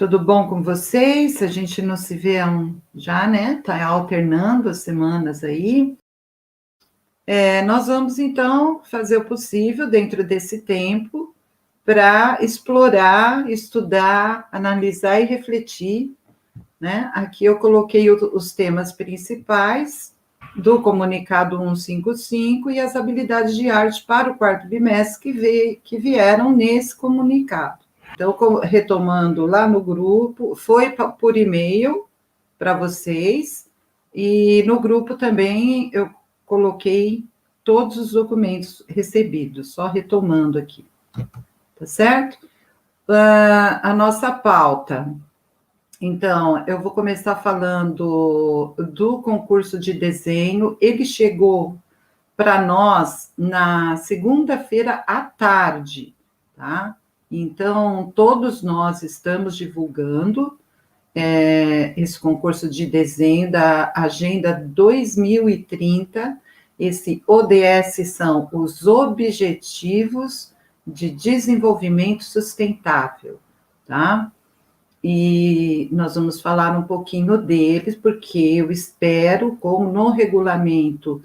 Tudo bom com vocês? A gente não se vê já, né? Tá alternando as semanas aí. Nós vamos, então, fazer o possível dentro desse tempo para explorar, estudar, analisar e refletir, né? Aqui eu coloquei os temas principais do comunicado 155 e as habilidades de arte para o quarto bimestre que vieram nesse comunicado. Então, retomando lá no grupo, foi por e-mail para vocês, e no grupo também eu coloquei todos os documentos recebidos, só retomando aqui, tá certo? A nossa pauta. Então, eu vou começar falando do concurso de desenho. Ele chegou para nós na segunda-feira à tarde, tá? Então, todos nós estamos divulgando esse concurso de desenho da Agenda 2030. Esse ODS são os Objetivos de Desenvolvimento Sustentável, tá? E nós vamos falar um pouquinho deles, porque eu espero, como no regulamento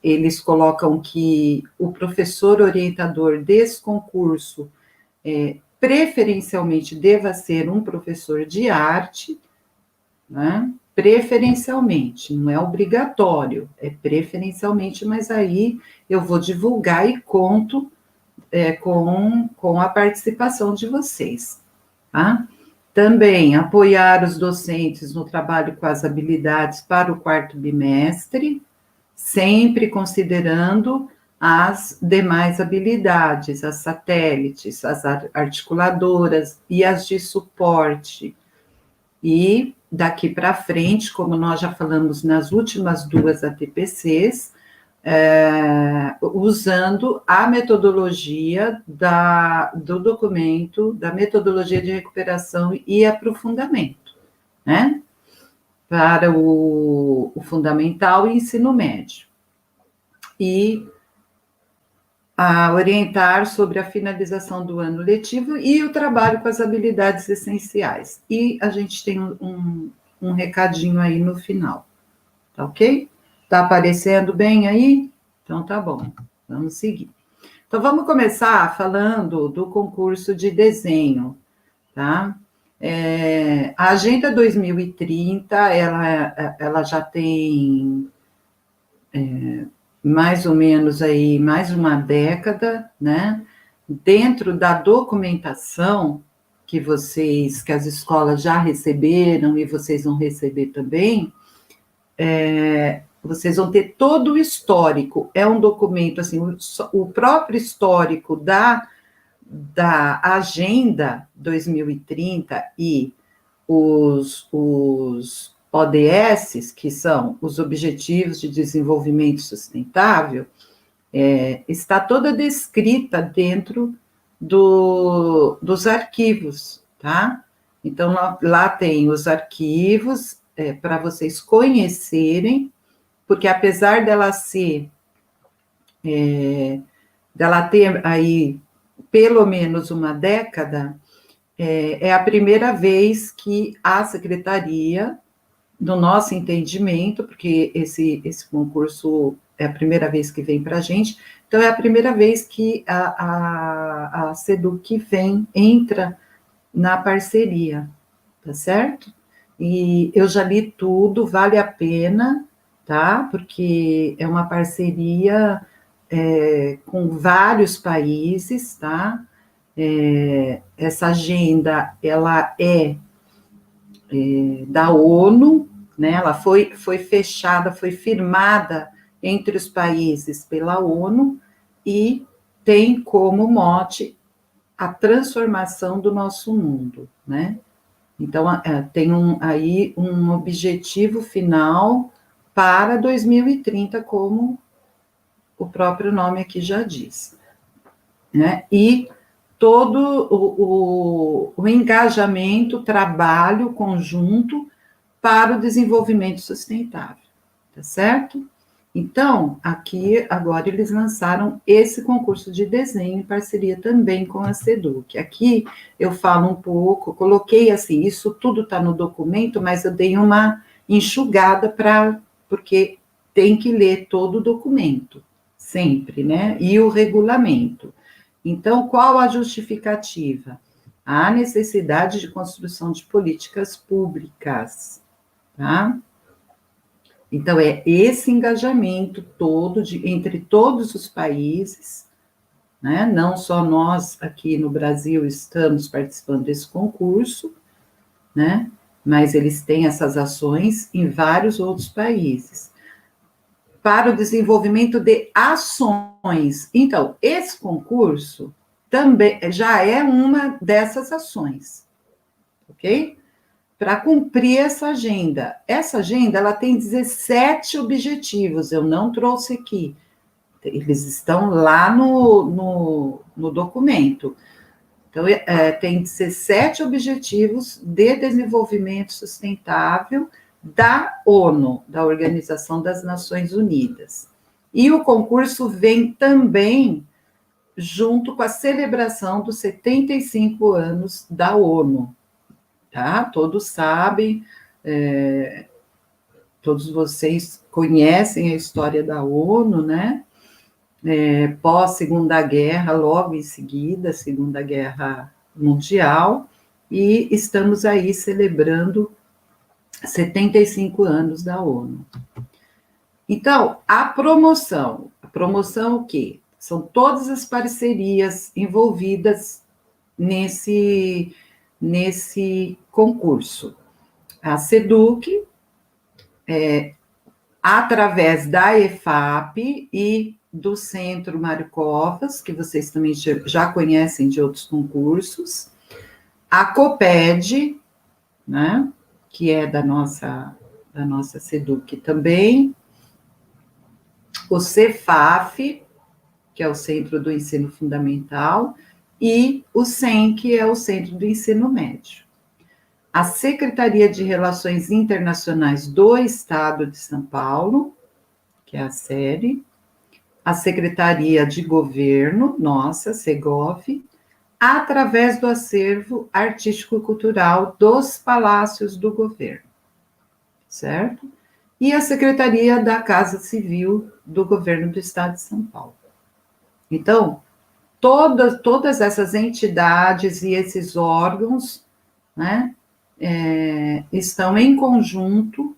eles colocam que o professor orientador desse concurso preferencialmente deva ser um professor de arte, né? Preferencialmente, não é obrigatório, é preferencialmente, mas aí eu vou divulgar e conto com a participação de vocês, tá? Também apoiar os docentes no trabalho com as habilidades para o quarto bimestre, sempre considerando as demais habilidades, as satélites, as articuladoras e as de suporte. E daqui para frente, como nós já falamos nas últimas duas ATPCs, usando a metodologia do documento, da metodologia de recuperação e aprofundamento, né? Para o fundamental e ensino médio. E a orientar sobre a finalização do ano letivo e o trabalho com as habilidades essenciais. E a gente tem um recadinho aí no final, tá ok? Tá aparecendo bem aí? Então tá bom, vamos seguir. Então vamos começar falando do concurso de desenho, tá? A Agenda 2030, ela já tem mais ou menos aí mais uma década, né? Dentro da documentação que as escolas já receberam e vocês vão receber também, vocês vão ter todo o histórico. É um documento, assim, o próprio histórico da Agenda 2030 e os ODS, que são os Objetivos de Desenvolvimento Sustentável, está toda descrita dentro dos arquivos, tá? Então, lá tem os arquivos para vocês conhecerem, porque apesar dela ter aí pelo menos uma década, é a primeira vez que a secretaria, no nosso entendimento, porque esse concurso é a primeira vez que vem para a gente, então é a primeira vez que a SEDUC entra na parceria, tá certo? E eu já li tudo, vale a pena, tá? Porque é uma parceria com vários países, tá? Essa agenda, ela é da ONU, né? Ela foi fechada, foi firmada entre os países pela ONU e tem como mote a transformação do nosso mundo, né? Então, tem aí um objetivo final para 2030, como o próprio nome aqui já diz, né? E todo o engajamento, o trabalho conjunto para o desenvolvimento sustentável, tá certo? Então, aqui, agora, eles lançaram esse concurso de desenho em parceria também com a SEDUC. Aqui, eu falo um pouco, coloquei assim, isso tudo está no documento, mas eu dei uma enxugada porque tem que ler todo o documento, sempre, né? E o regulamento. Então, qual a justificativa? A necessidade de construção de políticas públicas, tá? Então, é esse engajamento todo entre todos os países, né? Não só nós aqui no Brasil estamos participando desse concurso, né? Mas eles têm essas ações em vários outros países. Para o desenvolvimento de ações. Então, esse concurso também já é uma dessas ações, ok? Para cumprir essa agenda. Essa agenda, ela tem 17 objetivos, eu não trouxe aqui, eles estão lá no documento. Então, tem 17 objetivos de desenvolvimento sustentável da ONU, da Organização das Nações Unidas. E o concurso vem também junto com a celebração dos 75 anos da ONU, tá? Todos sabem, todos vocês conhecem a história da ONU, né? Pós-Segunda Guerra, logo em seguida, Segunda Guerra Mundial, e estamos aí celebrando 75 anos da ONU. Então, a promoção o quê? São todas as parcerias envolvidas nesse concurso. A SEDUC, através da EFAP e do Centro Mário Covas, que vocês também já conhecem de outros concursos, a COPED, né, que é da nossa SEDUC também, o CEFAF, que é o Centro do Ensino Fundamental, e o SEM, que é o Centro do Ensino Médio. A Secretaria de Relações Internacionais do Estado de São Paulo, que é a SERE, a Secretaria de Governo, nossa, Segov, através do acervo artístico e cultural dos palácios do governo, certo? E a Secretaria da Casa Civil do Governo do Estado de São Paulo. Então, todas essas entidades e esses órgãos, né, estão em conjunto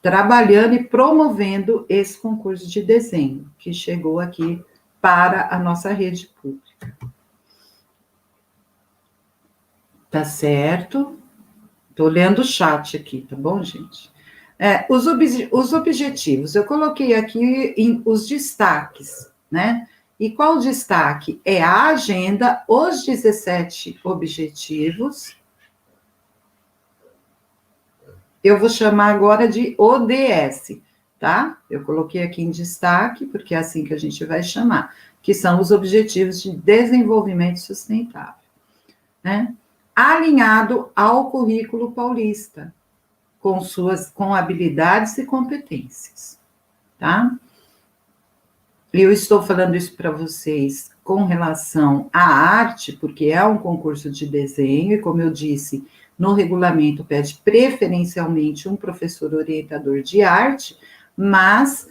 trabalhando e promovendo esse concurso de desenho, que chegou aqui para a nossa rede pública. Tá certo? Estou lendo o chat aqui, tá bom, gente? Os objetivos, eu coloquei aqui os destaques, né? E qual o destaque? É a agenda, os 17 objetivos. Eu vou chamar agora de ODS, tá? Eu coloquei aqui em destaque, porque é assim que a gente vai chamar, que são os Objetivos de Desenvolvimento Sustentável, né? Alinhado ao currículo paulista, com habilidades e competências, tá? Eu estou falando isso para vocês com relação à arte, porque é um concurso de desenho, e como eu disse, no regulamento pede preferencialmente um professor orientador de arte, mas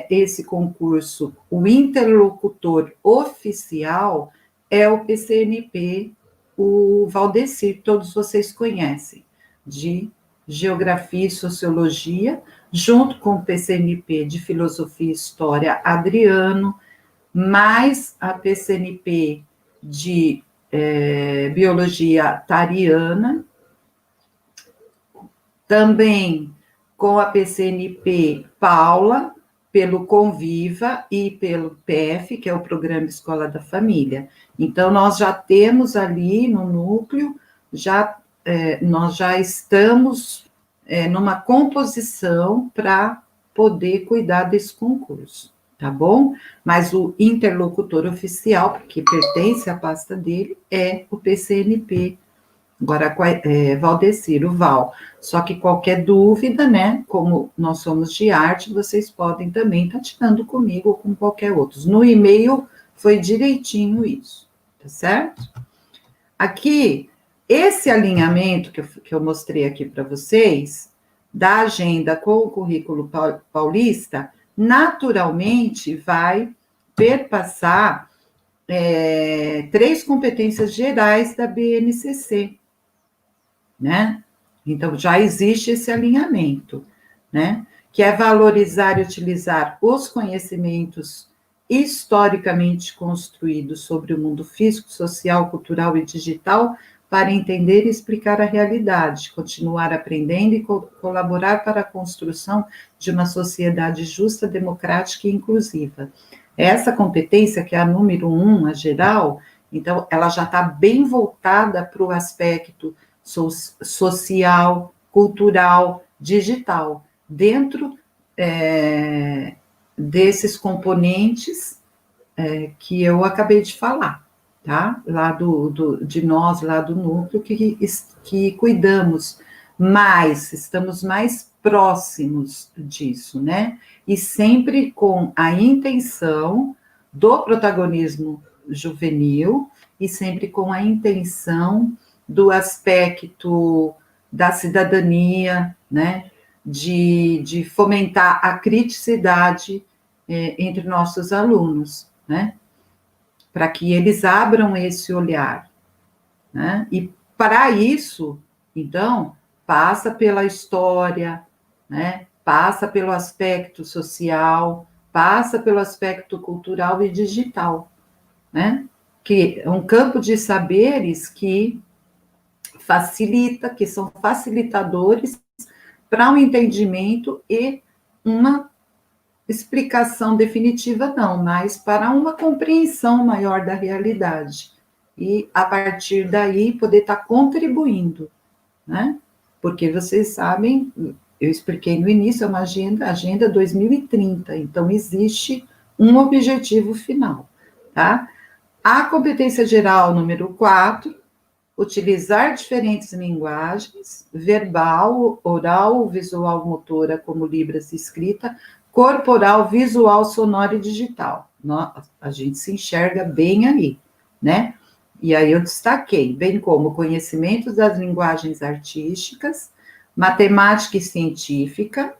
esse concurso, o interlocutor oficial é o PCNP, o Valdecir, todos vocês conhecem, de Geografia e Sociologia, junto com o PCNP de Filosofia e História, Adriano, mais a PCNP de Biologia, Tariana, também com a PCNP, Paula, pelo Conviva e pelo PF, que é o Programa Escola da Família. Então, nós já temos ali no núcleo, nós já estamos numa composição para poder cuidar desse concurso, tá bom? Mas o interlocutor oficial, que pertence à pasta dele, é o PCNP Agora, Valdecir, o Val. Só que qualquer dúvida, né, como nós somos de arte, vocês podem também estar tirando comigo ou com qualquer outro. No e-mail foi direitinho isso, tá certo? Aqui, esse alinhamento que eu mostrei aqui para vocês, da agenda com o currículo paulista, naturalmente vai perpassar 3 competências gerais da BNCC, né? Então, já existe esse alinhamento, né? Que é valorizar e utilizar os conhecimentos historicamente construídos sobre o mundo físico, social, cultural e digital para entender e explicar a realidade, continuar aprendendo e colaborar para a construção de uma sociedade justa, democrática e inclusiva. Essa competência, que é a número 1, a geral, então, ela já está bem voltada para o aspecto social, cultural, digital, dentro desses componentes que eu acabei de falar, tá? Lá de nós, lá do núcleo, que cuidamos mais, estamos mais próximos disso, né? E sempre com a intenção do protagonismo juvenil e sempre com a intenção do aspecto da cidadania, né? De fomentar a criticidade entre nossos alunos, né? Para que eles abram esse olhar, né? E para isso, então, passa pela história, né? Passa pelo aspecto social, passa pelo aspecto cultural e digital, né? Que é um campo de saberes que facilita, que são facilitadores para um entendimento e uma explicação definitiva, não, mas para uma compreensão maior da realidade. E, a partir daí, poder estar contribuindo, né? Porque vocês sabem, eu expliquei no início, é uma agenda 2030, então existe um objetivo final, tá? A competência geral número 4, utilizar diferentes linguagens, verbal, oral, visual, motora, como Libras e escrita, corporal, visual, sonora e digital. A gente se enxerga bem aí, né? E aí eu destaquei, bem como conhecimentos das linguagens artísticas, matemática e científica,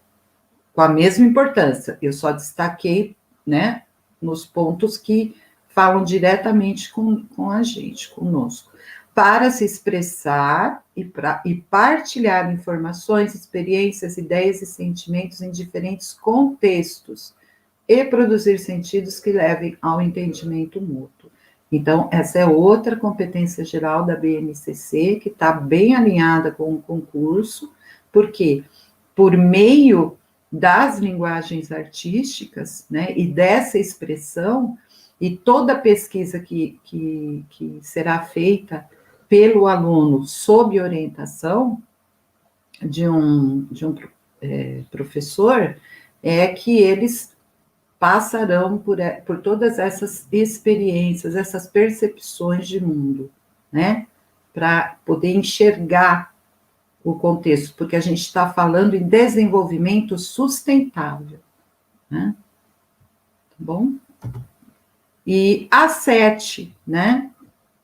com a mesma importância. Eu só destaquei, né, nos pontos que falam diretamente com a gente, conosco, para se expressar e partilhar informações, experiências, ideias e sentimentos em diferentes contextos e produzir sentidos que levem ao entendimento mútuo. Então, essa é outra competência geral da BNCC, que está bem alinhada com o concurso, porque por meio das linguagens artísticas, né, e dessa expressão, e toda pesquisa que será feita pelo aluno sob orientação de um professor, é que eles passarão por todas essas experiências, essas percepções de mundo, né? Para poder enxergar o contexto, porque a gente está falando em desenvolvimento sustentável, né? Tá bom? E a 7, né?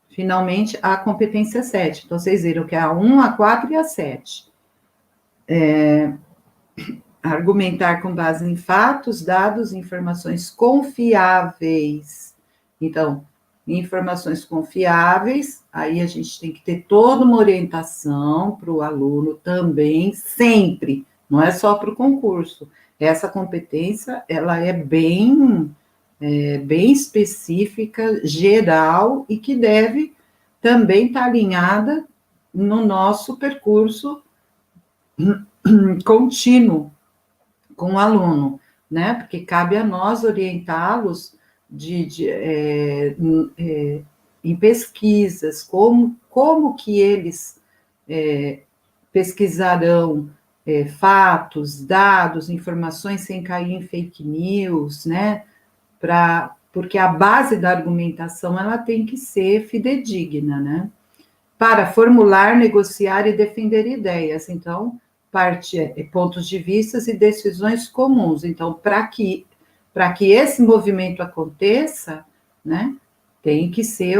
Finalmente, a competência 7. Então, vocês viram que é a 1, a 4 e a 7. Argumentar com base em fatos, dados, informações confiáveis. Então, informações confiáveis, aí a gente tem que ter toda uma orientação para o aluno também, sempre, não é só para o concurso. Essa competência, ela é bem específica, geral, e que deve também estar alinhada no nosso percurso contínuo com o aluno, né? Porque cabe a nós orientá-los em pesquisas, como que eles pesquisarão fatos, dados, informações sem cair em fake news, né? Porque a base da argumentação ela tem que ser fidedigna, né? para formular, negociar e defender ideias. Então, pontos de vista e decisões comuns. Então, para que esse movimento aconteça, né, tem que ser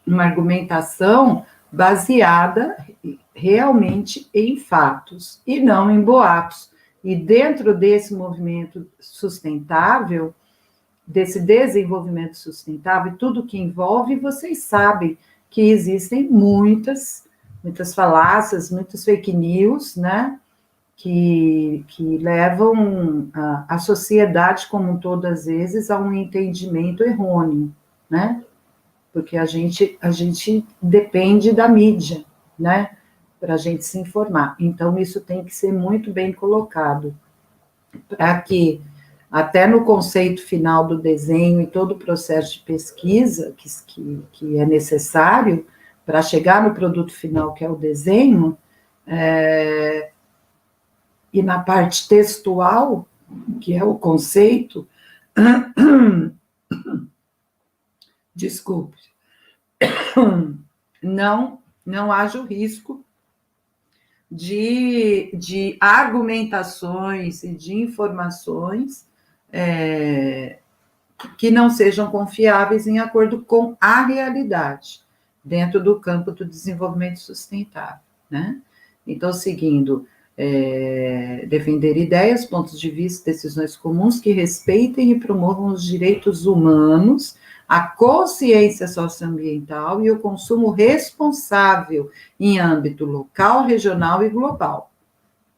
uma argumentação baseada realmente em fatos e não em boatos. E dentro desse movimento sustentável, desse desenvolvimento sustentável, tudo que envolve, vocês sabem que existem muitas falácias, muitos fake news, né, que levam a sociedade como um todo, às vezes, a um entendimento errôneo, né, porque a gente depende da mídia, né, para a gente se informar. Então, isso tem que ser muito bem colocado, para que, até no conceito final do desenho e todo o processo de pesquisa que é necessário para chegar no produto final, que é o desenho, e na parte textual, que é o conceito, desculpe, não haja o risco de argumentações e de informações que não sejam confiáveis em acordo com a realidade, dentro do campo do desenvolvimento sustentável, né? Então, seguindo, defender ideias, pontos de vista, decisões comuns que respeitem e promovam os direitos humanos, a consciência socioambiental e o consumo responsável em âmbito local, regional e global,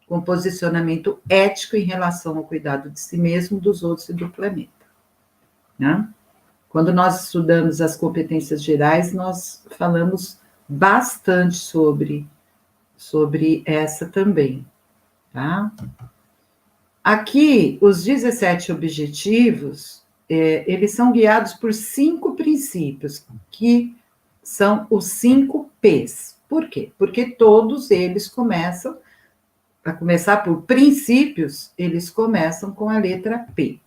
com posicionamento ético em relação ao cuidado de si mesmo, dos outros e do planeta. Né? Quando nós estudamos as competências gerais, nós falamos bastante sobre essa também. Tá? Aqui, os 17 objetivos, eles são guiados por 5 princípios, que são os 5 P's. Por quê? Porque todos eles começam, para começar por princípios, eles começam com a letra P.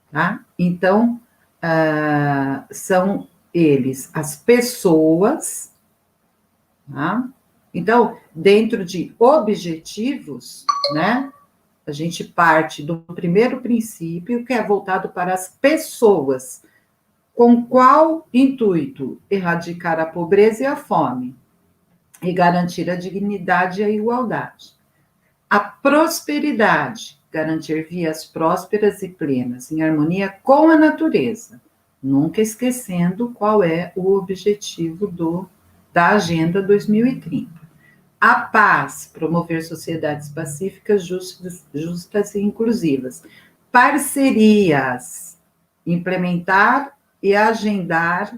Tá? Então, são eles as pessoas, tá? Então, dentro de objetivos, né, a gente parte do primeiro princípio, que é voltado para as pessoas. Com qual intuito? Erradicar a pobreza e a fome, e garantir a dignidade e a igualdade. A prosperidade, garantir vias prósperas e plenas, em harmonia com a natureza, nunca esquecendo qual é o objetivo da Agenda 2030. A paz, promover sociedades pacíficas, justas e inclusivas. Parcerias, implementar e agendar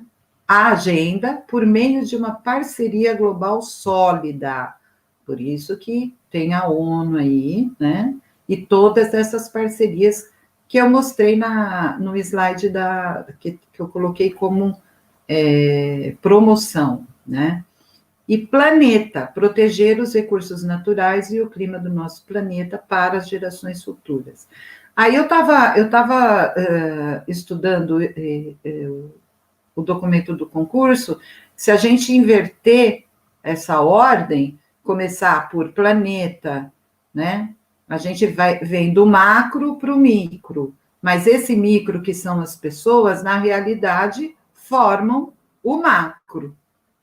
a agenda por meio de uma parceria global sólida. Por isso que tem a ONU aí, né? E todas essas parcerias que eu mostrei no slide que eu coloquei como promoção, né? E planeta, proteger os recursos naturais e o clima do nosso planeta para as gerações futuras. Aí eu estava estudando o documento do concurso, se a gente inverter essa ordem, começar por planeta, né? A gente vem do macro para o micro, mas esse micro, que são as pessoas, na realidade, formam o macro,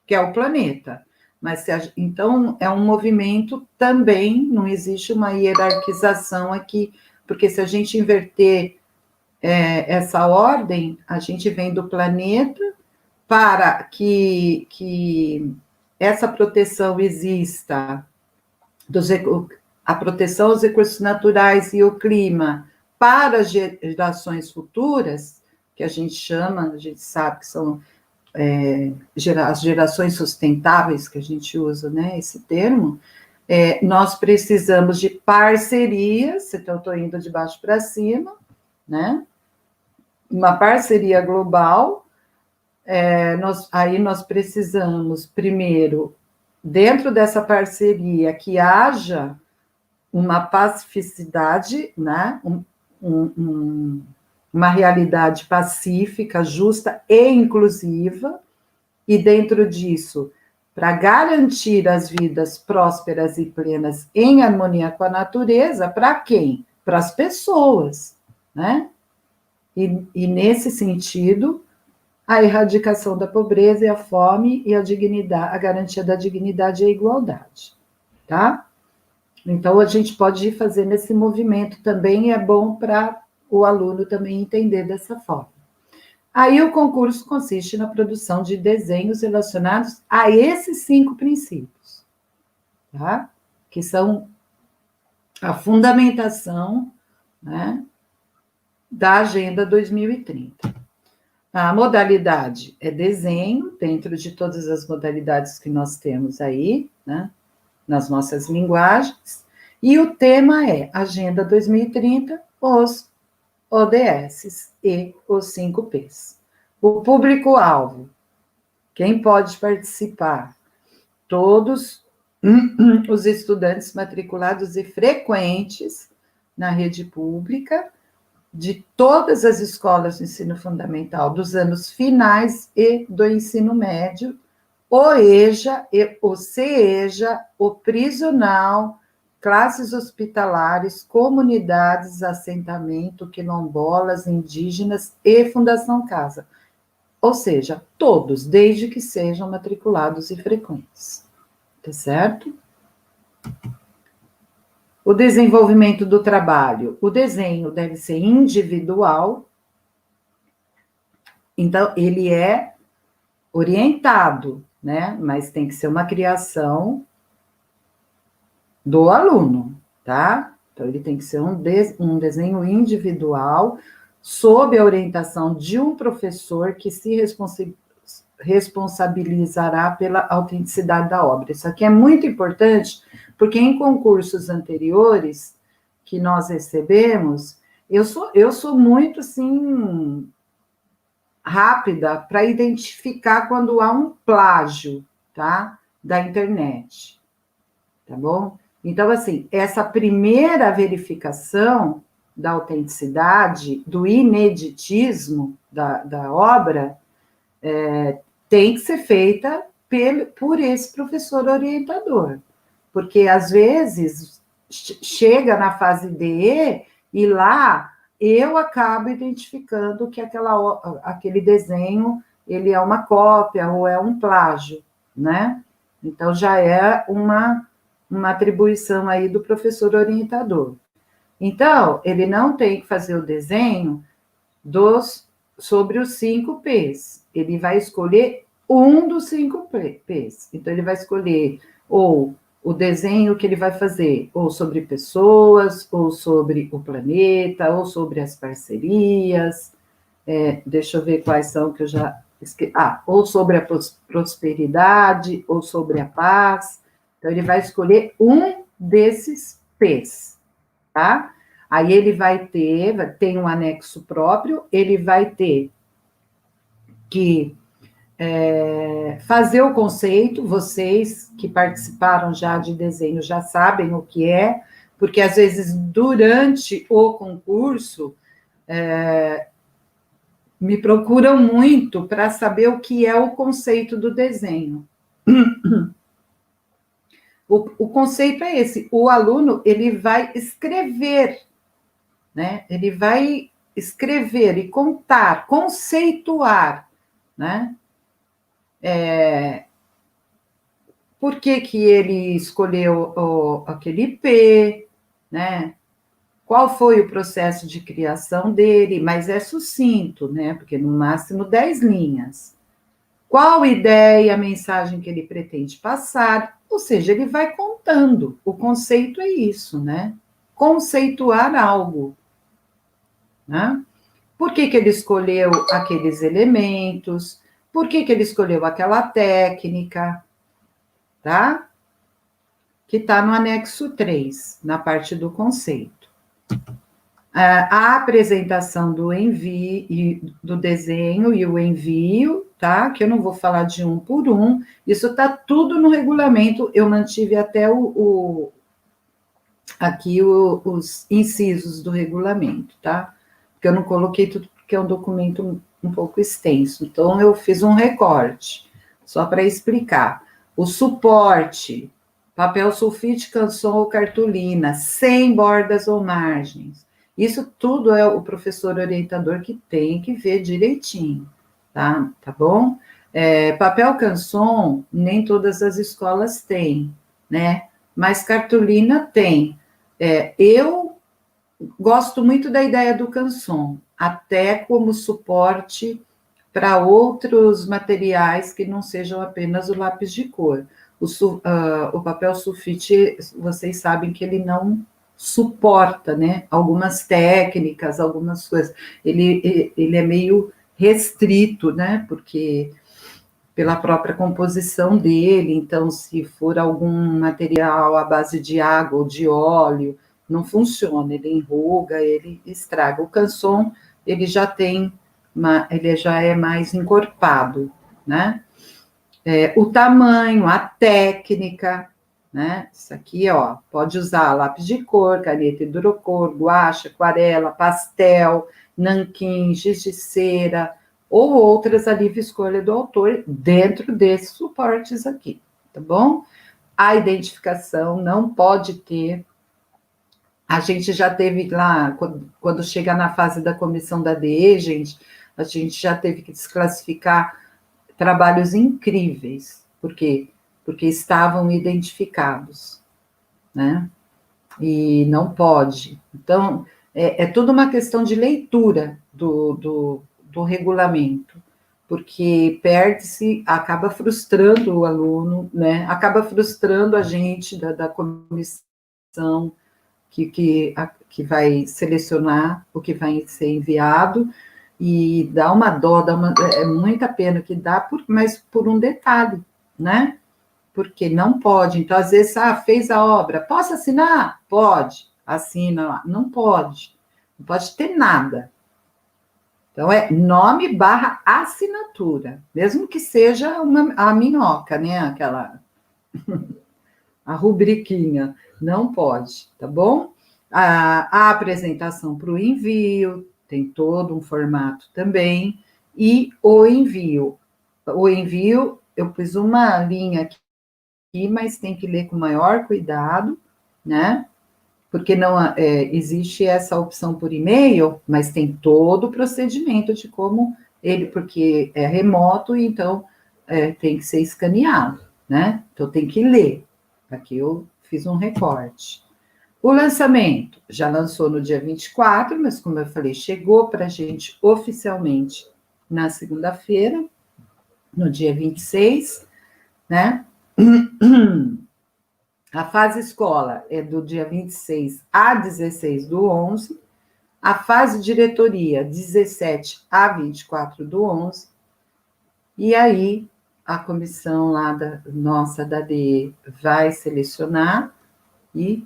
que é o planeta. Mas então é um movimento também, não existe uma hierarquização aqui, porque se a gente inverter essa ordem, a gente vem do planeta para que essa proteção exista, a proteção aos recursos naturais e o clima para as gerações futuras, que a gente sabe que são as gerações sustentáveis, que a gente usa, né, esse termo, nós precisamos de parcerias, então eu estou indo de baixo para cima, né, uma parceria global, aí nós precisamos, primeiro, dentro dessa parceria, que haja uma pacificidade, né, uma realidade pacífica, justa e inclusiva, E dentro disso, para garantir as vidas prósperas e plenas em harmonia com a natureza, para quem? Para as pessoas, né? E nesse sentido, a erradicação da pobreza e a fome e a dignidade, a garantia da dignidade e a igualdade, tá? Então, a gente pode ir fazendo esse movimento também, e é bom para o aluno também entender dessa forma. Aí, o concurso consiste na produção de desenhos relacionados a esses 5 princípios, tá? Que são a fundamentação, né, da Agenda 2030. A modalidade é desenho, dentro de todas as modalidades que nós temos aí, né, nas nossas linguagens, e o tema é Agenda 2030, os ODS e os 5 Ps. O público-alvo, quem pode participar? Todos os estudantes matriculados e frequentes na rede pública, de todas as escolas de ensino fundamental, dos anos finais e do ensino médio, o EJA, o CEJA, o prisional, classes hospitalares, comunidades, assentamento, quilombolas, indígenas e Fundação Casa. Ou seja, todos, desde que sejam matriculados e frequentes. Tá certo? O desenvolvimento do trabalho. O desenho deve ser individual, então ele é orientado, né? Mas tem que ser uma criação do aluno, tá? Então ele tem que ser um desenho individual, sob a orientação de um professor que se responsabilizará pela autenticidade da obra. Isso aqui é muito importante, porque em concursos anteriores que nós recebemos, eu sou muito, assim, rápida para identificar quando há um plágio, tá? Da internet, tá bom? Então, assim, essa primeira verificação da autenticidade, do ineditismo da obra, tem que ser feita por esse professor orientador, porque às vezes chega na fase D e lá eu acabo identificando que aquele desenho ele é uma cópia ou é um plágio, né? Então já é uma atribuição aí do professor orientador. Então, ele não tem que fazer o desenho sobre os 5 Ps. Ele vai escolher um dos 5 Ps. Então, ele vai escolher ou o desenho que ele vai fazer, ou sobre pessoas, ou sobre o planeta, ou sobre as parcerias. Deixa eu ver quais são que eu já esqueci. Ou sobre a prosperidade, ou sobre a paz. Então, ele vai escolher um desses Ps, tá? Aí ele tem um anexo próprio, ele vai ter que fazer o conceito, vocês que participaram já de desenho já sabem o que é, porque às vezes durante o concurso me procuram muito para saber o que é o conceito do desenho. O conceito é esse, o aluno ele vai escrever, né? Ele vai escrever e contar, conceituar, né? Por que ele escolheu aquele IP, né? Qual foi o processo de criação dele, mas é sucinto, né? Porque no máximo 10 linhas. Qual ideia, a mensagem que ele pretende passar, ou seja, ele vai contando. O conceito é isso, né? Conceituar algo, né? Por que ele escolheu aqueles elementos? Por que ele escolheu aquela técnica? Tá? Que está no anexo 3, na parte do conceito. A apresentação do envio, do desenho e o envio, tá? Que eu não vou falar de um por um, isso está tudo no regulamento, eu mantive até aqui os incisos do regulamento, tá? Porque eu não coloquei tudo, porque é um documento um pouco extenso, então eu fiz um recorte. só para explicar. O suporte, papel sulfite, canson ou cartolina, sem bordas ou margens. Isso tudo é o professor orientador que tem que ver direitinho, tá? Tá bom? Papel canson, nem todas as escolas têm, né? Mas cartolina tem. Eu gosto muito da ideia do canson, até como suporte para outros materiais que não sejam apenas o lápis de cor. O papel sulfite, vocês sabem que ele não suporta, né? Algumas técnicas, algumas coisas. Ele é meio restrito, né? Porque pela própria composição dele, então, se for algum material à base de água ou de óleo, não funciona, ele enruga, ele estraga. O canson, ele já tem, ele já é mais encorpado, né? O tamanho, a técnica, né? Isso aqui, ó, pode usar lápis de cor, caneta hidrocor, guache, aquarela, pastel, nanquim, giz de cera, ou outras a livre escolha do autor, dentro desses suportes aqui, tá bom? A identificação não pode ter. A gente já teve lá, quando chega na fase da comissão da DE, gente, a gente já teve que desclassificar trabalhos incríveis. Por quê? Porque estavam identificados, né? E não pode. Então, é tudo uma questão de leitura do regulamento, porque perde-se, acaba frustrando o aluno, né? Acaba frustrando a gente da comissão que vai selecionar o que vai ser enviado, e dá uma dó, é muita pena que dá, mas por um detalhe, né? Porque não pode. Então, às vezes, fez a obra, posso assinar? Pode, assina lá. Não pode ter nada. Então, é nome / assinatura, mesmo que seja a minhoca, né? A rubriquinha, não pode, tá bom? A apresentação para o envio, tem todo um formato também, e o envio. O envio, eu pus uma linha aqui, mas tem que ler com maior cuidado, né? Porque não existe essa opção por e-mail, mas tem todo o procedimento de como ele, porque é remoto, então tem que ser escaneado, né? Então tem que ler. Aqui eu fiz um recorte. O lançamento já lançou no dia 24, mas como eu falei, chegou para a gente oficialmente na segunda-feira, no dia 26, né? A fase escola é do dia 26 a 16 do 11, a fase diretoria, 17 a 24 do 11, e aí a comissão lá nossa da DE vai selecionar e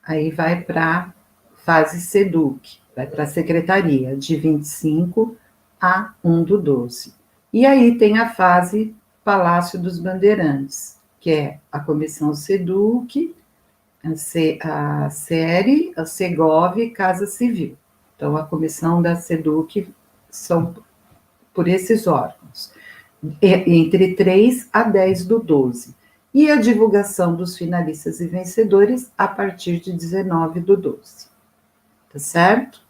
aí vai para a fase SEDUC, vai para a secretaria, de 25 a 1 do 12. E aí tem a fase Palácio dos Bandeirantes, que é a comissão SEDUC, a SERI, a SEGOV e Casa Civil. Então, a comissão da SEDUC são por esses órgãos, entre 3 a 10 do 12. E a divulgação dos finalistas e vencedores a partir de 19 do 12. Tá certo?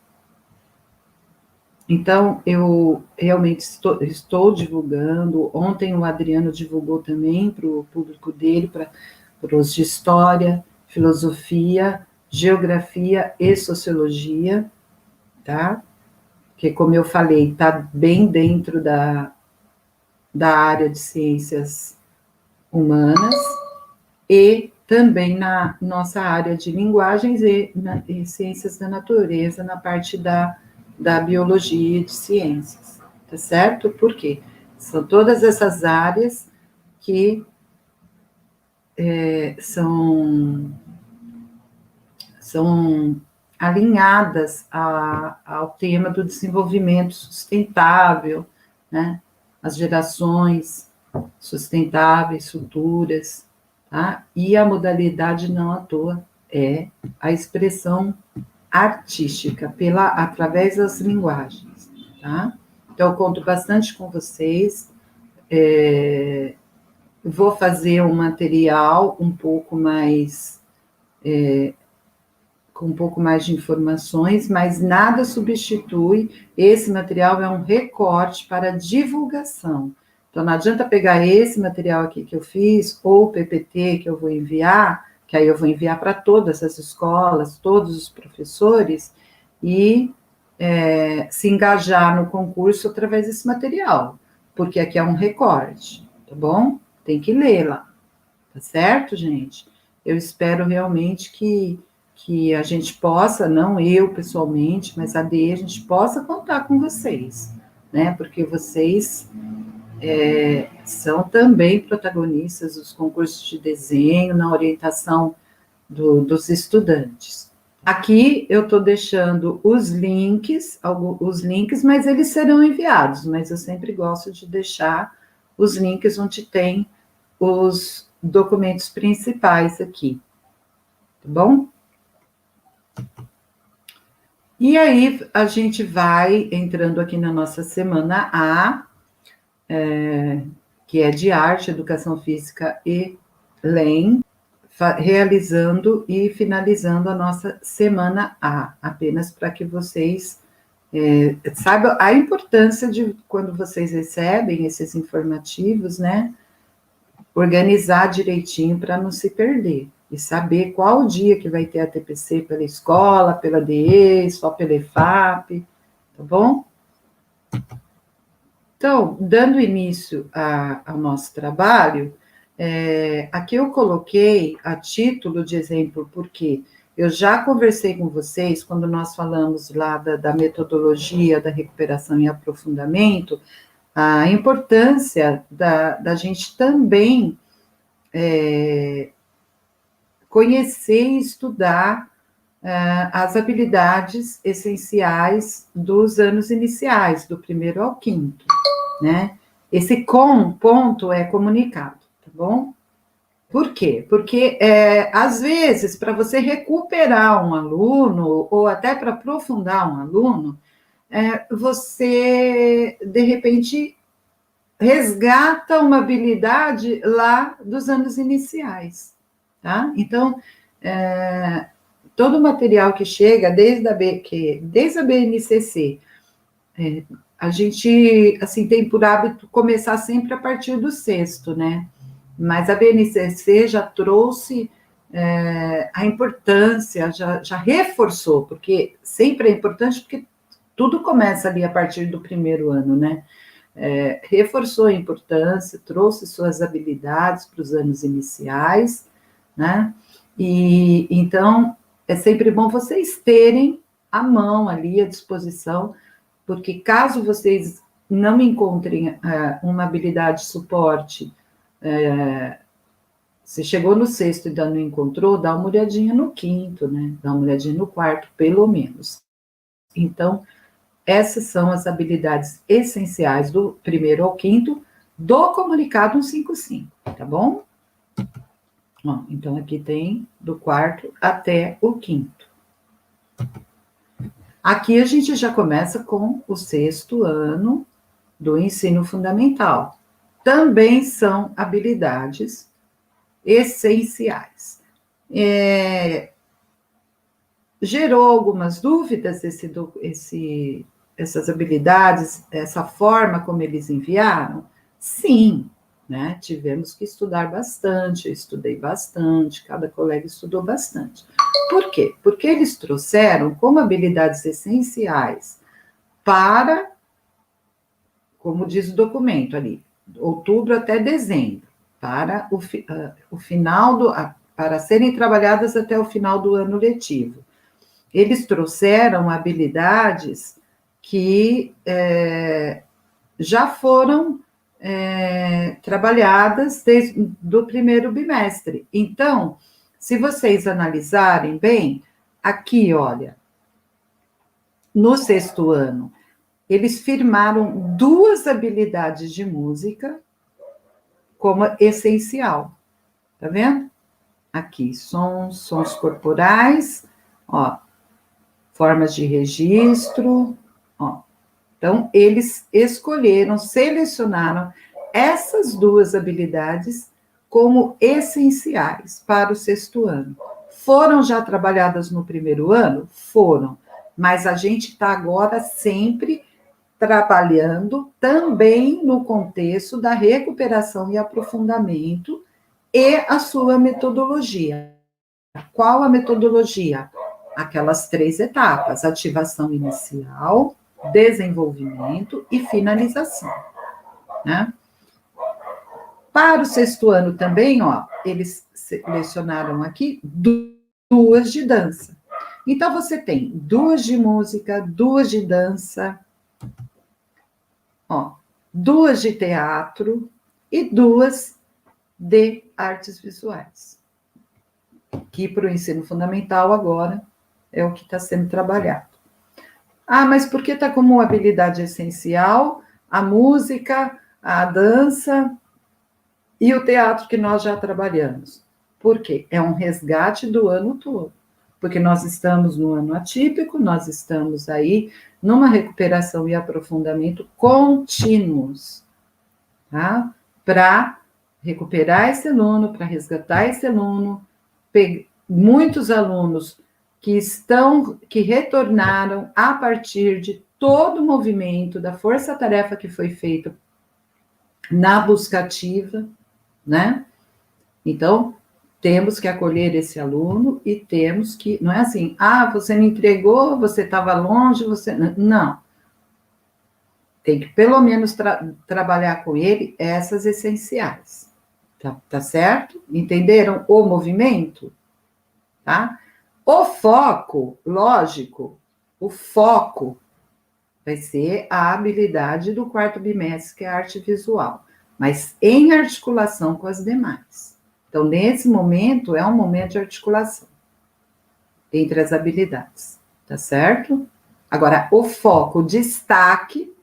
Então, eu realmente estou divulgando. Ontem o Adriano divulgou também para o público dele, para os de História, Filosofia, Geografia e Sociologia, tá? Que, como eu falei, está bem dentro da área de Ciências Humanas, e também na nossa área de linguagens e ciências da natureza, na parte da biologia e de ciências, tá certo? Por quê? São todas essas áreas que são alinhadas ao tema do desenvolvimento sustentável, né? As gerações sustentáveis, futuras, tá? E a modalidade não à toa é a expressão artística, através das linguagens, tá? Então, eu conto bastante com vocês, vou fazer um material um pouco mais, com um pouco mais de informações, mas nada substitui, esse material é um recorte para divulgação. Então, não adianta pegar esse material aqui que eu fiz, ou o PPT que eu vou enviar, que aí eu vou enviar para todas as escolas, todos os professores, e se engajar no concurso através desse material, porque aqui é um recorte, tá bom? Tem que ler lá, tá certo, gente? Eu espero realmente que a gente possa, não eu pessoalmente, mas a DE, a gente possa contar com vocês, né? Porque vocês são também protagonistas dos concursos de desenho na orientação dos estudantes. Aqui eu estou deixando os links, mas eles serão enviados, mas eu sempre gosto de deixar os links onde tem os documentos principais aqui, tá bom? E aí a gente vai entrando aqui na nossa semana A, que é de arte, educação física e LEM, realizando e finalizando a nossa semana A, apenas para que vocês saibam a importância de, quando vocês recebem esses informativos, né, organizar direitinho para não se perder, e saber qual dia que vai ter a TPC pela escola, pela DE, só pela EFAP, tá bom? Então, dando início ao nosso trabalho, aqui eu coloquei a título de exemplo, porque eu já conversei com vocês, quando nós falamos lá da metodologia da recuperação e aprofundamento, a importância da gente também conhecer e estudar as habilidades essenciais dos anos iniciais, do primeiro ao quinto, né? Esse ponto é comunicado, tá bom? Por quê? Porque, às vezes, para você recuperar um aluno, ou até para aprofundar um aluno, você, de repente, resgata uma habilidade lá dos anos iniciais, tá? Então, todo o material que chega, desde a BNCC, a gente, assim, tem por hábito começar sempre a partir do sexto, né? Mas a BNCC já trouxe a importância, já reforçou, porque sempre é importante, porque tudo começa ali a partir do primeiro ano, né? Reforçou a importância, trouxe suas habilidades para os anos iniciais, né? E então é sempre bom vocês terem à mão ali, à disposição, porque caso vocês não encontrem uma habilidade de suporte, você chegou no sexto e ainda não encontrou, dá uma olhadinha no quinto, né? Dá uma olhadinha no quarto, pelo menos. Então, essas são as habilidades essenciais do primeiro ao quinto do comunicado 155, tá bom? Ó, então, aqui tem do quarto até o quinto. Aqui a gente já começa com o sexto ano do ensino fundamental. Também são habilidades essenciais. Gerou algumas dúvidas essas habilidades, essa forma como eles enviaram? Sim, né? Tivemos que estudar bastante, eu estudei bastante, cada colega estudou bastante. Por quê? Porque eles trouxeram como habilidades essenciais para, como diz o documento ali, outubro até dezembro, para o final para serem trabalhadas até o final do ano letivo. Eles trouxeram habilidades que já foram trabalhadas desde o primeiro bimestre. Então, se vocês analisarem bem, aqui, olha, no sexto ano, eles firmaram 2 habilidades de música como essencial. Tá vendo? Aqui, sons corporais, ó, formas de registro, ó. Então, eles escolheram, selecionaram essas 2 habilidades como essenciais para o 6º ano. Foram já trabalhadas no 1º ano? Foram, mas a gente está agora sempre trabalhando também no contexto da recuperação e aprofundamento e a sua metodologia. Qual a metodologia? Aquelas 3 etapas: ativação inicial, desenvolvimento e finalização, né? Para o 6º ano também, ó, eles selecionaram aqui 2 de dança. Então, você tem 2 de música, 2 de dança, ó, 2 de teatro e 2 de artes visuais, que para o ensino fundamental agora é o que está sendo trabalhado. Ah, mas por que está como habilidade essencial a música, a dança e o teatro que nós já trabalhamos? Por quê? É um resgate do ano todo. Porque nós estamos no ano atípico, nós estamos aí numa recuperação e aprofundamento contínuos, tá? Para recuperar esse aluno, para resgatar esse aluno. Muitos alunos que retornaram a partir de todo o movimento da força-tarefa que foi feito na busca ativa, né? Então, temos que acolher esse aluno e temos que, não é assim, você me entregou, você estava longe, você... Não. Tem que, pelo menos, trabalhar com ele essas essenciais. Tá certo? Entenderam o movimento? Tá? O foco, lógico, o foco vai ser a habilidade do 4º bimestre, que é a arte visual, mas em articulação com as demais. Então, nesse momento, é um momento de articulação entre as habilidades, tá certo? Agora, o foco, o destaque,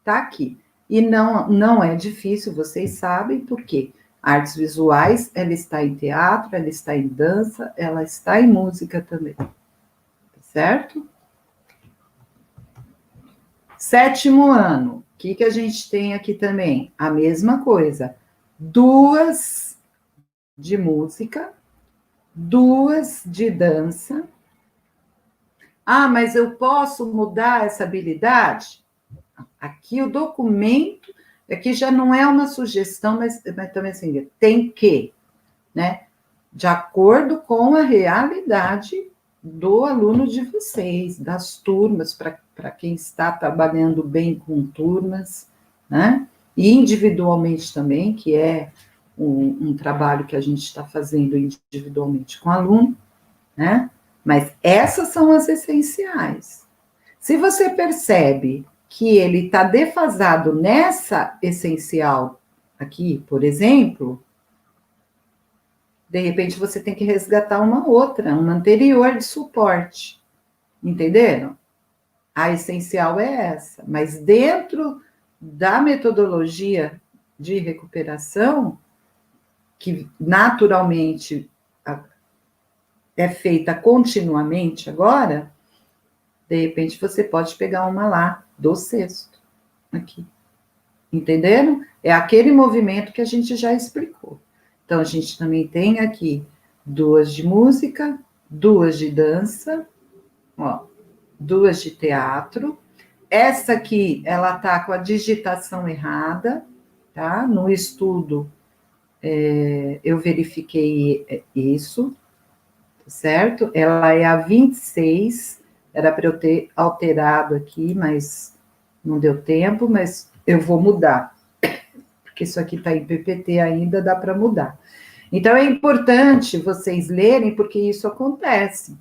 tá aqui. E não é difícil, vocês sabem, por quê? Artes visuais, ela está em teatro, ela está em dança, ela está em música também, tá certo? 7º ano, o que a gente tem aqui também? A mesma coisa, 2 de música, 2 de dança. Mas eu posso mudar essa habilidade? Aqui o documento, aqui já não é uma sugestão, mas também assim, tem que, né? De acordo com a realidade do aluno de vocês, das turmas, para quem está trabalhando bem com turmas, né? E individualmente também, que é um trabalho que a gente está fazendo individualmente com o aluno, né? Mas essas são as essenciais. Se você percebe que ele está defasado nessa essencial aqui, por exemplo, de repente você tem que resgatar uma outra, uma anterior de suporte. Entenderam? A essencial é essa, mas dentro da metodologia de recuperação, que naturalmente é feita continuamente agora, de repente você pode pegar uma lá do 6º, aqui. Entenderam? É aquele movimento que a gente já explicou. Então, a gente também tem aqui 2 de música, 2 de dança, ó, 2 de teatro. Essa aqui, ela tá com a digitação errada, tá? No estudo, eu verifiquei isso, certo? Ela é a 26, era para eu ter alterado aqui, mas não deu tempo, mas eu vou mudar, porque isso aqui está em PPT ainda, dá para mudar. Então, é importante vocês lerem, porque isso acontece,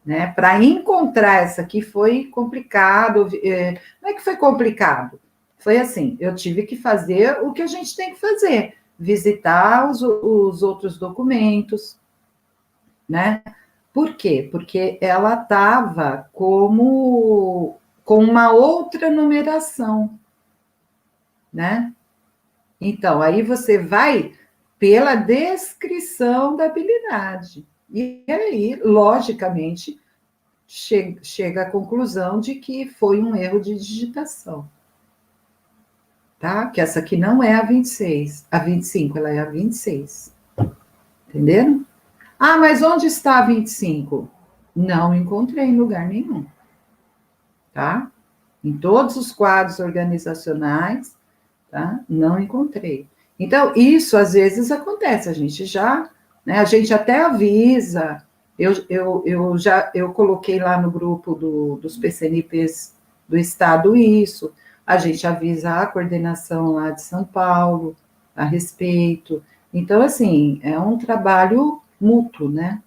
né? Para encontrar essa aqui foi complicado, não é que foi complicado, foi assim, eu tive que fazer o que a gente tem que fazer, visitar os outros documentos, né? Por quê? Porque ela estava com uma outra numeração, né? Então, aí você vai pela descrição da habilidade. E aí, logicamente, chega à conclusão de que foi um erro de digitação. tá? Que essa aqui não é a 26, a 25, ela é a 26. Entenderam? Ah, mas onde está a 25? Não encontrei em lugar nenhum, tá? Em todos os quadros organizacionais, tá? Não encontrei. Então, isso às vezes acontece, a gente já, né? A gente até avisa. Eu coloquei lá no grupo dos PCNPs do Estado isso, a gente avisa a coordenação lá de São Paulo a respeito. Então, assim, é um trabalho mútuo, né?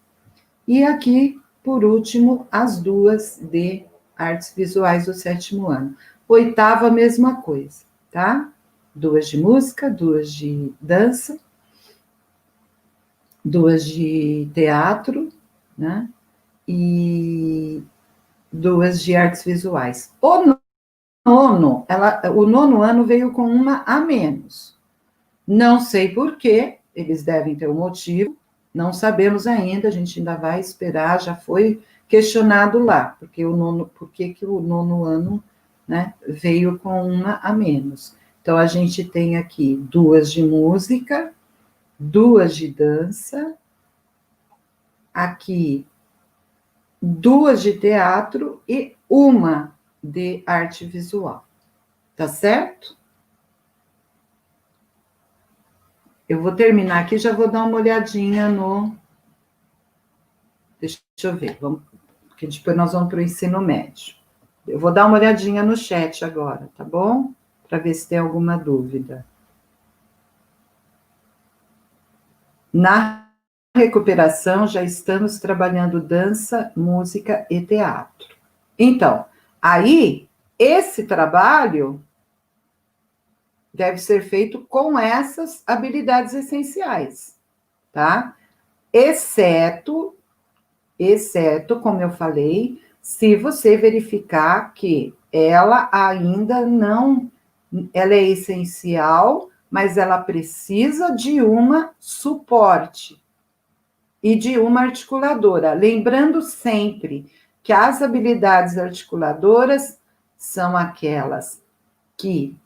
E aqui, por último, as duas de artes visuais do 7º ano. Oitava, mesma coisa, tá? 2 de música, 2 de dança, 2 de teatro, né? E 2 de artes visuais. O nono ano veio com uma a menos. Não sei por quê, eles devem ter um motivo, não sabemos ainda, a gente ainda vai esperar, já foi questionado lá, por que o nono ano, né, veio com uma a menos. Então, a gente tem aqui 2 de música, 2 de dança, aqui 2 de teatro e uma de arte visual. Tá certo? Eu vou terminar aqui, já vou dar uma olhadinha no... Deixa eu ver, porque depois nós vamos para o ensino médio. Eu vou dar uma olhadinha no chat agora, tá bom? Para ver se tem alguma dúvida. Na recuperação, já estamos trabalhando dança, música e teatro. Então, aí, esse trabalho deve ser feito com essas habilidades essenciais, tá? Exceto, como eu falei, se você verificar que ela ainda não, ela é essencial, mas ela precisa de uma suporte e de uma articuladora. Lembrando sempre que as habilidades articuladoras são aquelas que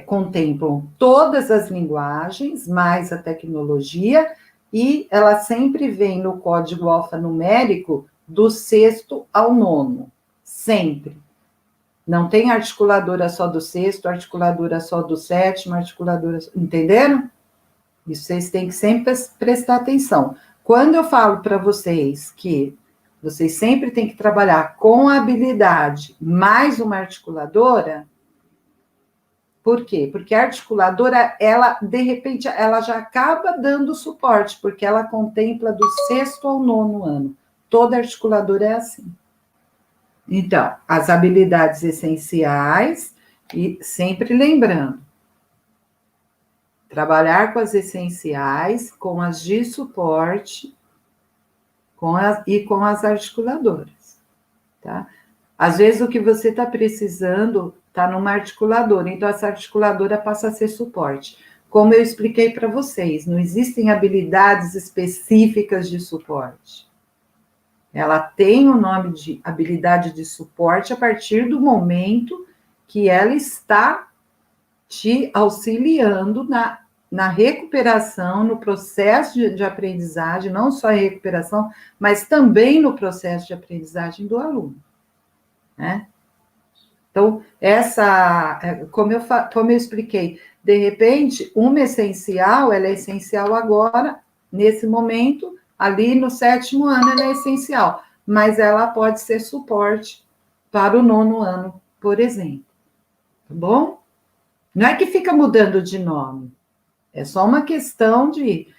contemplam todas as linguagens, mais a tecnologia, e ela sempre vem no código alfanumérico do 6º ao 9º, sempre. Não tem articuladora só do 6º, articuladora só do 7º, articuladora... Entenderam? Isso vocês têm que sempre prestar atenção. Quando eu falo para vocês que vocês sempre têm que trabalhar com a habilidade mais uma articuladora, por quê? Porque a articuladora, ela, de repente, ela já acaba dando suporte, porque ela contempla do 6º ao 9º ano. Toda articuladora é assim. Então, as habilidades essenciais, e sempre lembrando, trabalhar com as essenciais, com as de suporte, e com as articuladoras, tá? Às vezes, o que você está precisando está numa articuladora, então essa articuladora passa a ser suporte. Como eu expliquei para vocês, não existem habilidades específicas de suporte. Ela tem o nome de habilidade de suporte a partir do momento que ela está te auxiliando na recuperação, no processo de aprendizagem, não só em recuperação, mas também no processo de aprendizagem do aluno, né? Então, como eu expliquei, de repente, uma essencial, ela é essencial agora, nesse momento, ali no 7º ano ela é essencial, mas ela pode ser suporte para o 9º ano, por exemplo. Tá bom? Não é que fica mudando de nome, é só uma questão de,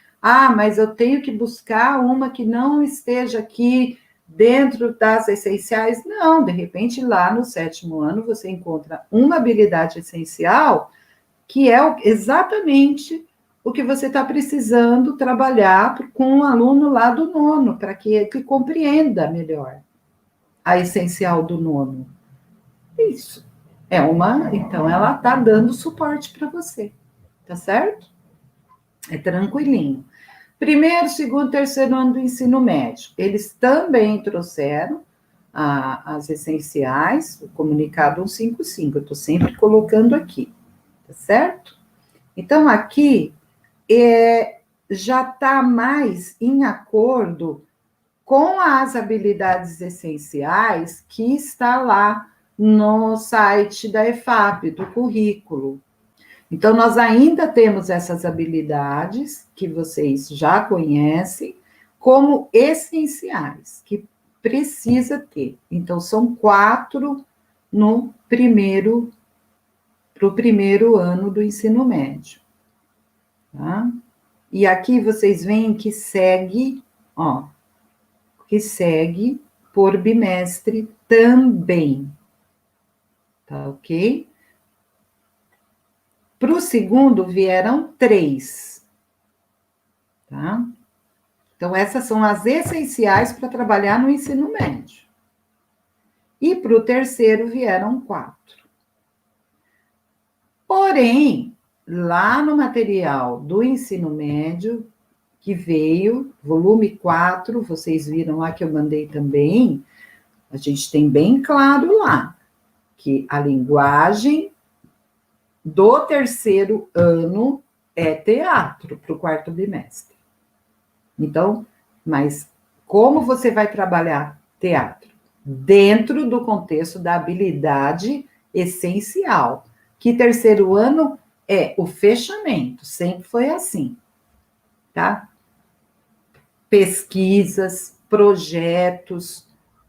mas eu tenho que buscar uma que não esteja aqui dentro das essenciais. Não, de repente, lá no 7º ano, você encontra uma habilidade essencial que é exatamente o que você está precisando trabalhar com um aluno lá do 9º, para que compreenda melhor a essencial do 9º. Isso. Então, ela está dando suporte para você, tá certo? É tranquilinho. 1º, 2º, 3º ano do ensino médio, eles também trouxeram as essenciais, o comunicado 155, eu estou sempre colocando aqui, tá certo? Então, aqui já está mais em acordo com as habilidades essenciais que está lá no site da EFAP, do currículo. Então, nós ainda temos essas habilidades que vocês já conhecem como essenciais, que precisa ter. Então, são 4 para o primeiro ano do ensino médio. Tá? E aqui vocês veem que segue, que segue por bimestre também. Tá ok? Para o segundo vieram 3. Tá? Então, essas são as essenciais para trabalhar no ensino médio. E para o terceiro vieram 4. Porém, lá no material do ensino médio, que veio, volume 4, vocês viram lá que eu mandei também, a gente tem bem claro lá, que a linguagem do terceiro ano é teatro para o 4º bimestre. Então, mas como você vai trabalhar teatro? Dentro do contexto da habilidade essencial, que terceiro ano é o fechamento, sempre foi assim, tá? Pesquisas, projetos,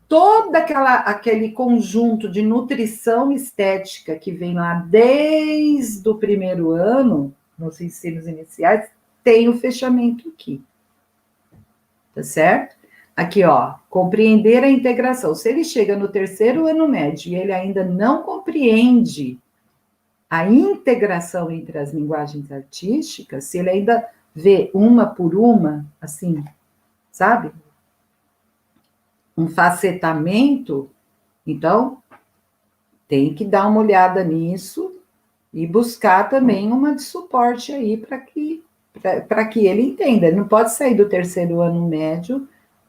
todo aquele conjunto de nutrição estética que vem lá desde o primeiro ano, nos ensinos iniciais, tem o fechamento aqui. Tá certo? Aqui, compreender a integração. Se ele chega no terceiro ano médio e ele ainda não compreende a integração entre as linguagens artísticas, se ele ainda vê uma por uma, assim, sabe? Um facetamento, então, tem que dar uma olhada nisso e buscar também uma de suporte aí para que ele entenda. Ele não pode sair do terceiro ano médio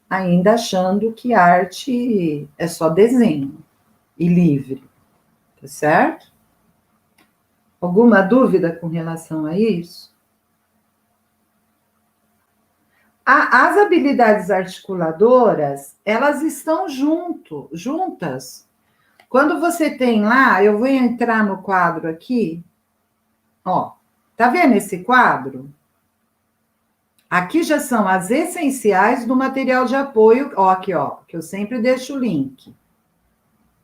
ainda achando que arte é só desenho e livre, tá certo? Alguma dúvida com relação a isso? As habilidades articuladoras, elas estão juntas. Quando você tem lá, eu vou entrar no quadro aqui, tá vendo esse quadro? Aqui já são as essenciais do material de apoio, aqui, que eu sempre deixo o link.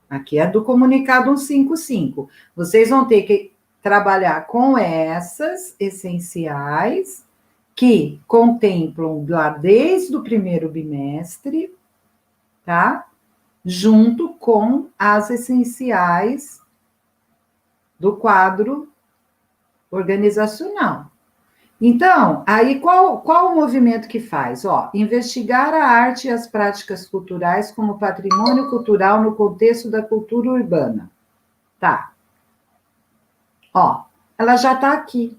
Aqui é do comunicado 155. Vocês vão ter que trabalhar com essas essenciais que contemplam lá desde o primeiro bimestre, tá? Junto com as essenciais do quadro organizacional. Então, aí qual o movimento que faz? Investigar a arte e as práticas culturais como patrimônio cultural no contexto da cultura urbana. Tá. Ela já está aqui.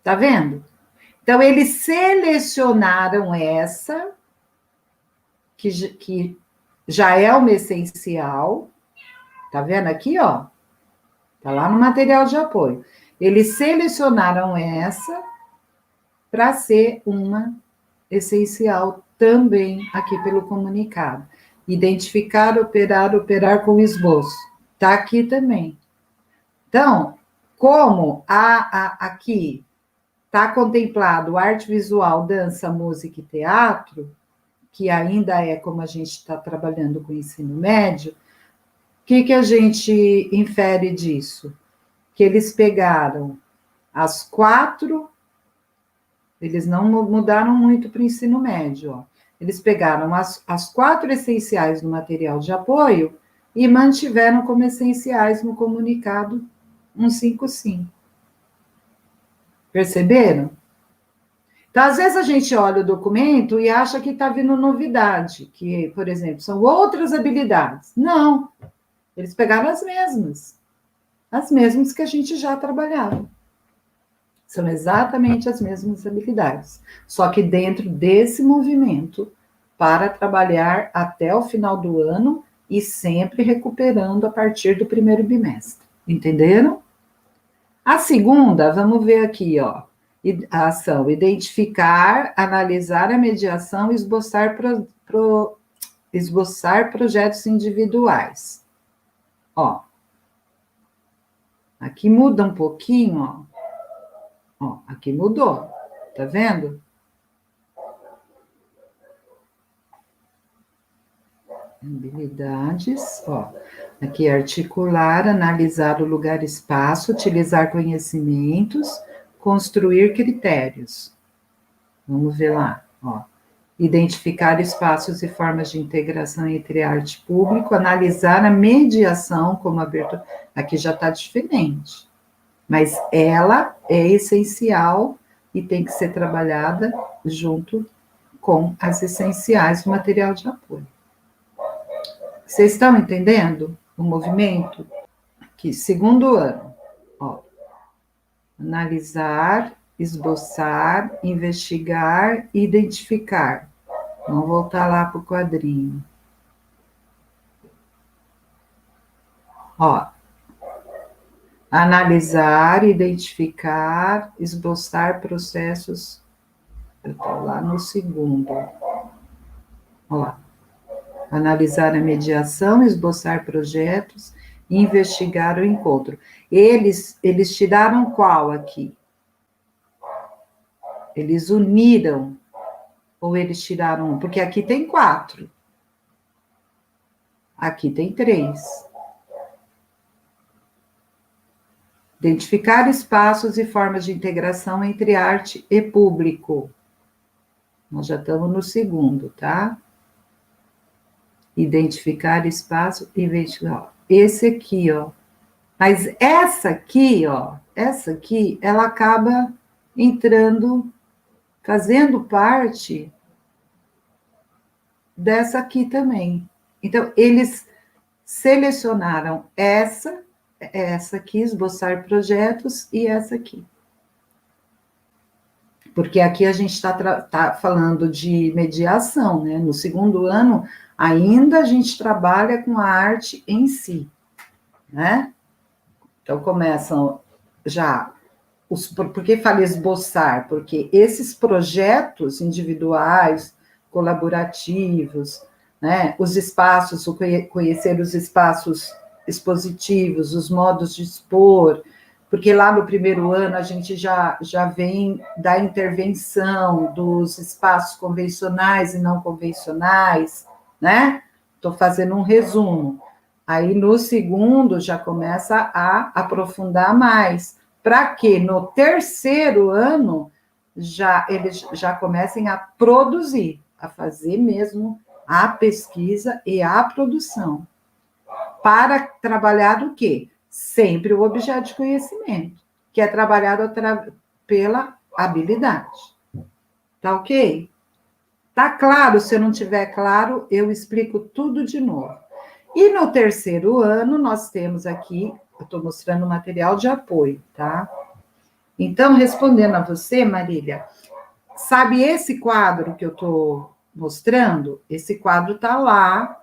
Tá vendo? Então, eles selecionaram essa, que já é uma essencial. Tá vendo aqui, Tá lá no material de apoio. Eles selecionaram essa para ser uma essencial também aqui pelo comunicado. Identificar, operar com esboço. Está aqui também. Então, como aqui está contemplado arte visual, dança, música e teatro, que ainda é como a gente está trabalhando com o ensino médio, o que a gente infere disso? Que eles pegaram as 4, eles não mudaram muito para o ensino médio, Eles pegaram as 4 essenciais no material de apoio e mantiveram como essenciais no comunicado 155. Perceberam? Então, às vezes a gente olha o documento e acha que está vindo novidade, que, por exemplo, são outras habilidades. Não, eles pegaram as mesmas que a gente já trabalhava. São exatamente as mesmas habilidades, só que dentro desse movimento para trabalhar até o final do ano e sempre recuperando a partir do primeiro bimestre. Entenderam? A segunda, vamos ver aqui, ó. A ação: identificar, analisar a mediação e esboçar projetos individuais. Ó, aqui muda um pouquinho, ó, aqui mudou, tá vendo? Habilidades, ó, aqui articular, analisar o lugar e espaço, utilizar conhecimentos, construir critérios. Vamos ver lá, ó. Identificar espaços e formas de integração entre arte e público, analisar a mediação como abertura. Aqui já está diferente, mas ela é essencial e tem que ser trabalhada junto com as essenciais do material de apoio. Vocês estão entendendo o movimento? Aqui, segundo ano, ó. Analisar, esboçar, investigar, identificar. Vamos voltar lá para o quadrinho. Ó, analisar, identificar, esboçar processos. Eu estou lá no segundo. Ó, analisar a mediação, esboçar projetos, investigar o encontro. Eles tiraram qual aqui? Eles uniram, ou eles tiraram um? Porque aqui tem 4. Aqui tem 3. Identificar espaços e formas de integração entre arte e público. Nós já estamos no segundo, tá? Identificar espaço e investigar. Esse aqui, ó. Mas essa aqui, ela acaba entrando, fazendo parte dessa aqui também. Então, eles selecionaram essa aqui, esboçar projetos, e essa aqui. Porque aqui a gente está falando de mediação, né? No segundo ano, ainda a gente trabalha com a arte em si, né? Então, começam já... Por que falei esboçar? Porque esses projetos individuais, colaborativos, né? Os espaços, conhecer os espaços expositivos, os modos de expor, porque lá no primeiro ano a gente já vem da intervenção dos espaços convencionais e não convencionais, né? Estou fazendo um resumo. Aí no segundo já começa a aprofundar mais, para que no terceiro ano eles já comecem a produzir, a fazer mesmo a pesquisa e a produção. Para trabalhar o quê? Sempre o objeto de conhecimento, que é trabalhado pela habilidade. Tá ok? Tá claro? Se não tiver claro, eu explico tudo de novo. E no terceiro ano, nós temos aqui, eu estou mostrando o material de apoio, tá? Então, respondendo a você, Marília, sabe esse quadro que eu estou mostrando? Esse quadro está lá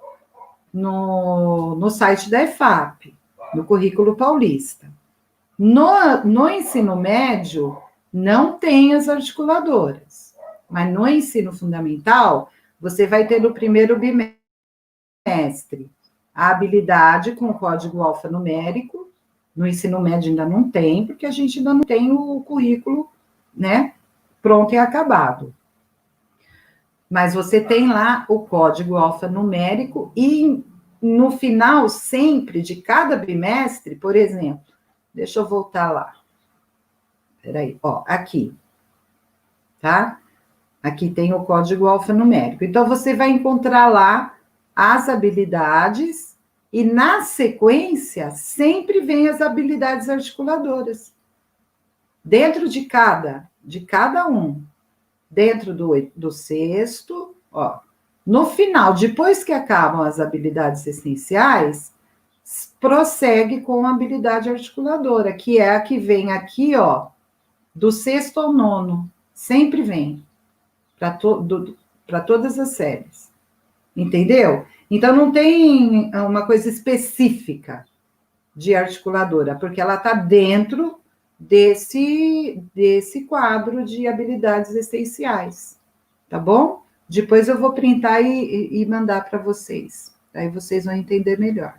no site da EFAP, no Currículo Paulista. No ensino médio, não tem as articuladoras, mas no ensino fundamental, você vai ter no primeiro bimestre a habilidade com o código alfanumérico. No ensino médio ainda não tem, porque a gente ainda não tem o currículo, né, pronto e acabado. Mas você tem lá o código alfanumérico e no final, sempre, de cada bimestre, por exemplo, deixa eu voltar lá. Peraí, ó, aqui, tá? Aqui tem o código alfanumérico. Então, você vai encontrar lá as habilidades e, na sequência, sempre vem as habilidades articuladoras. Dentro de cada um. Dentro do sexto, ó. No final, depois que acabam as habilidades essenciais, prossegue com a habilidade articuladora, que é a que vem aqui, ó, do sexto ao nono. Sempre vem. para todas as séries. Entendeu? Então, não tem uma coisa específica de articuladora, porque ela está dentro desse quadro de habilidades essenciais, tá bom? Depois eu vou printar e mandar para vocês, aí vocês vão entender melhor.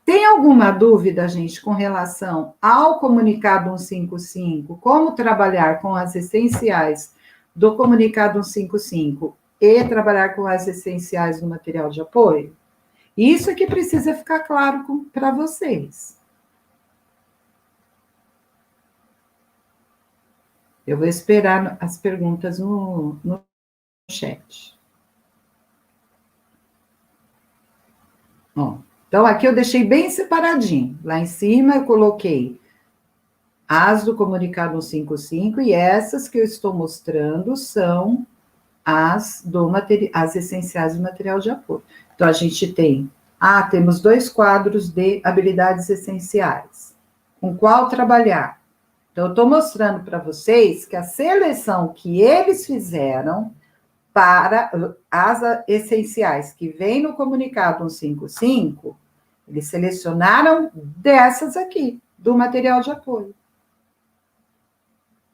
Tem alguma dúvida, gente, com relação ao comunicado 155, como trabalhar com as essenciais do comunicado 155 e trabalhar com as essenciais do material de apoio? Isso é que precisa ficar claro para vocês. Eu vou esperar as perguntas no chat. Ó, então, aqui eu deixei bem separadinho. Lá em cima eu coloquei as do comunicado 155 e essas que eu estou mostrando são as essenciais do material de apoio. Então, a gente tem, temos 2 quadros de habilidades essenciais. Com qual trabalhar? Então, eu estou mostrando para vocês que a seleção que eles fizeram para as essenciais que vem no comunicado 155, eles selecionaram dessas aqui, do material de apoio.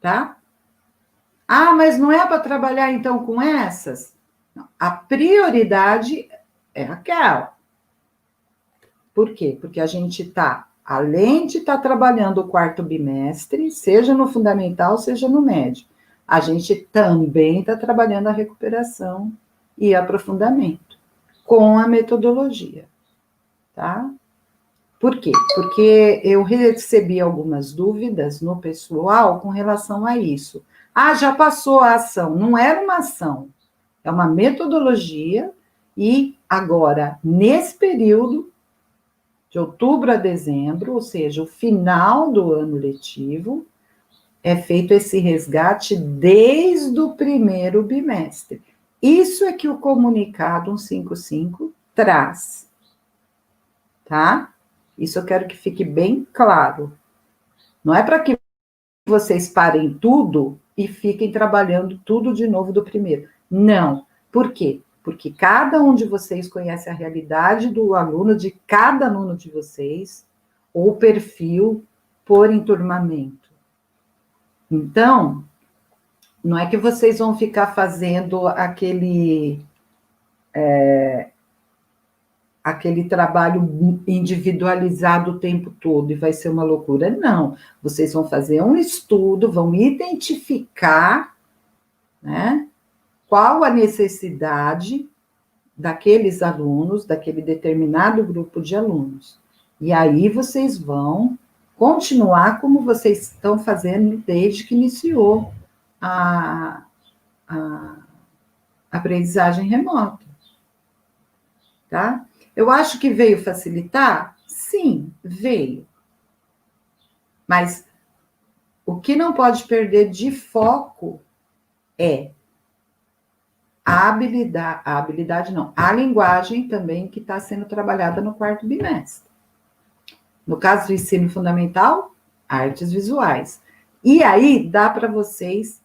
Tá? Mas não é para trabalhar, então, com essas? Não, a prioridade é aquela. Por quê? Porque a gente está, além de estar trabalhando o 4º bimestre, seja no fundamental, seja no médio, a gente também está trabalhando a recuperação e aprofundamento com a metodologia, tá? Por quê? Porque eu recebi algumas dúvidas no pessoal com relação a isso. Já passou a ação. Não era uma ação, é uma metodologia e agora, nesse período, de outubro a dezembro, ou seja, o final do ano letivo, é feito esse resgate desde o 1º bimestre. Isso é que o comunicado 155 traz, tá? Isso eu quero que fique bem claro. Não é para que vocês parem tudo e fiquem trabalhando tudo de novo do primeiro. Não. Por quê? Porque cada um de vocês conhece a realidade do aluno, de cada aluno de vocês, ou perfil por enturmamento. Então, não é que vocês vão ficar fazendo aquele trabalho individualizado o tempo todo e vai ser uma loucura. Não, vocês vão fazer um estudo, vão identificar, né, qual a necessidade daqueles alunos, daquele determinado grupo de alunos. E aí vocês vão continuar como vocês estão fazendo desde que iniciou a aprendizagem remota. Tá? Eu acho que veio facilitar? Sim, veio. Mas o que não pode perder de foco é a linguagem também que está sendo trabalhada no 4º bimestre. No caso do ensino fundamental, artes visuais. E aí dá para vocês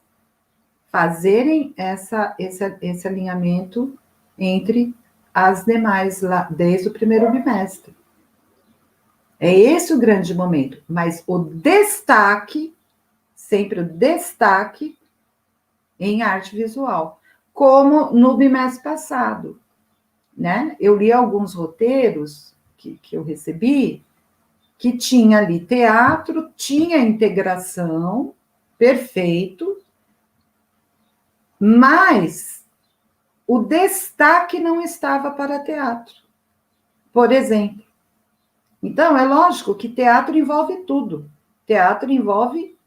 fazerem esse alinhamento entre as demais lá, desde o 1º bimestre. É esse o grande momento, mas o destaque, sempre o destaque em arte visual, como no bimestre passado, né? Eu li alguns roteiros que eu recebi, que tinha ali teatro, tinha integração, perfeito, mas o destaque não estava para teatro, por exemplo. Então, é lógico que teatro envolve tudo. Teatro envolve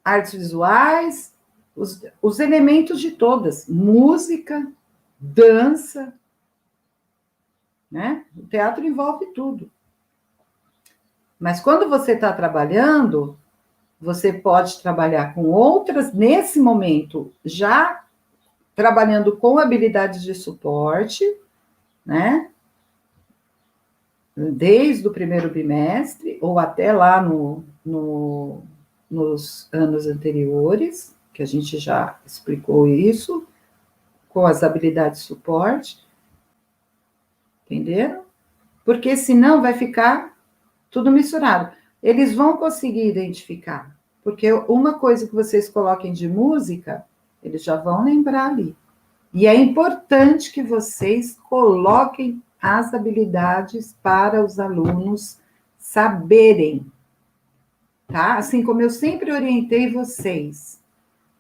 artes visuais, os elementos de todas, música, dança, né? O teatro envolve tudo. Mas quando você está trabalhando, você pode trabalhar com outras, nesse momento, já trabalhando com habilidades de suporte, né? Desde o 1º bimestre, ou até lá nos anos anteriores, que a gente já explicou isso, com as habilidades de suporte, entenderam? Porque senão vai ficar tudo misturado. Eles vão conseguir identificar, porque uma coisa que vocês coloquem de música, eles já vão lembrar ali. E é importante que vocês coloquem as habilidades para os alunos saberem, tá? Assim como eu sempre orientei vocês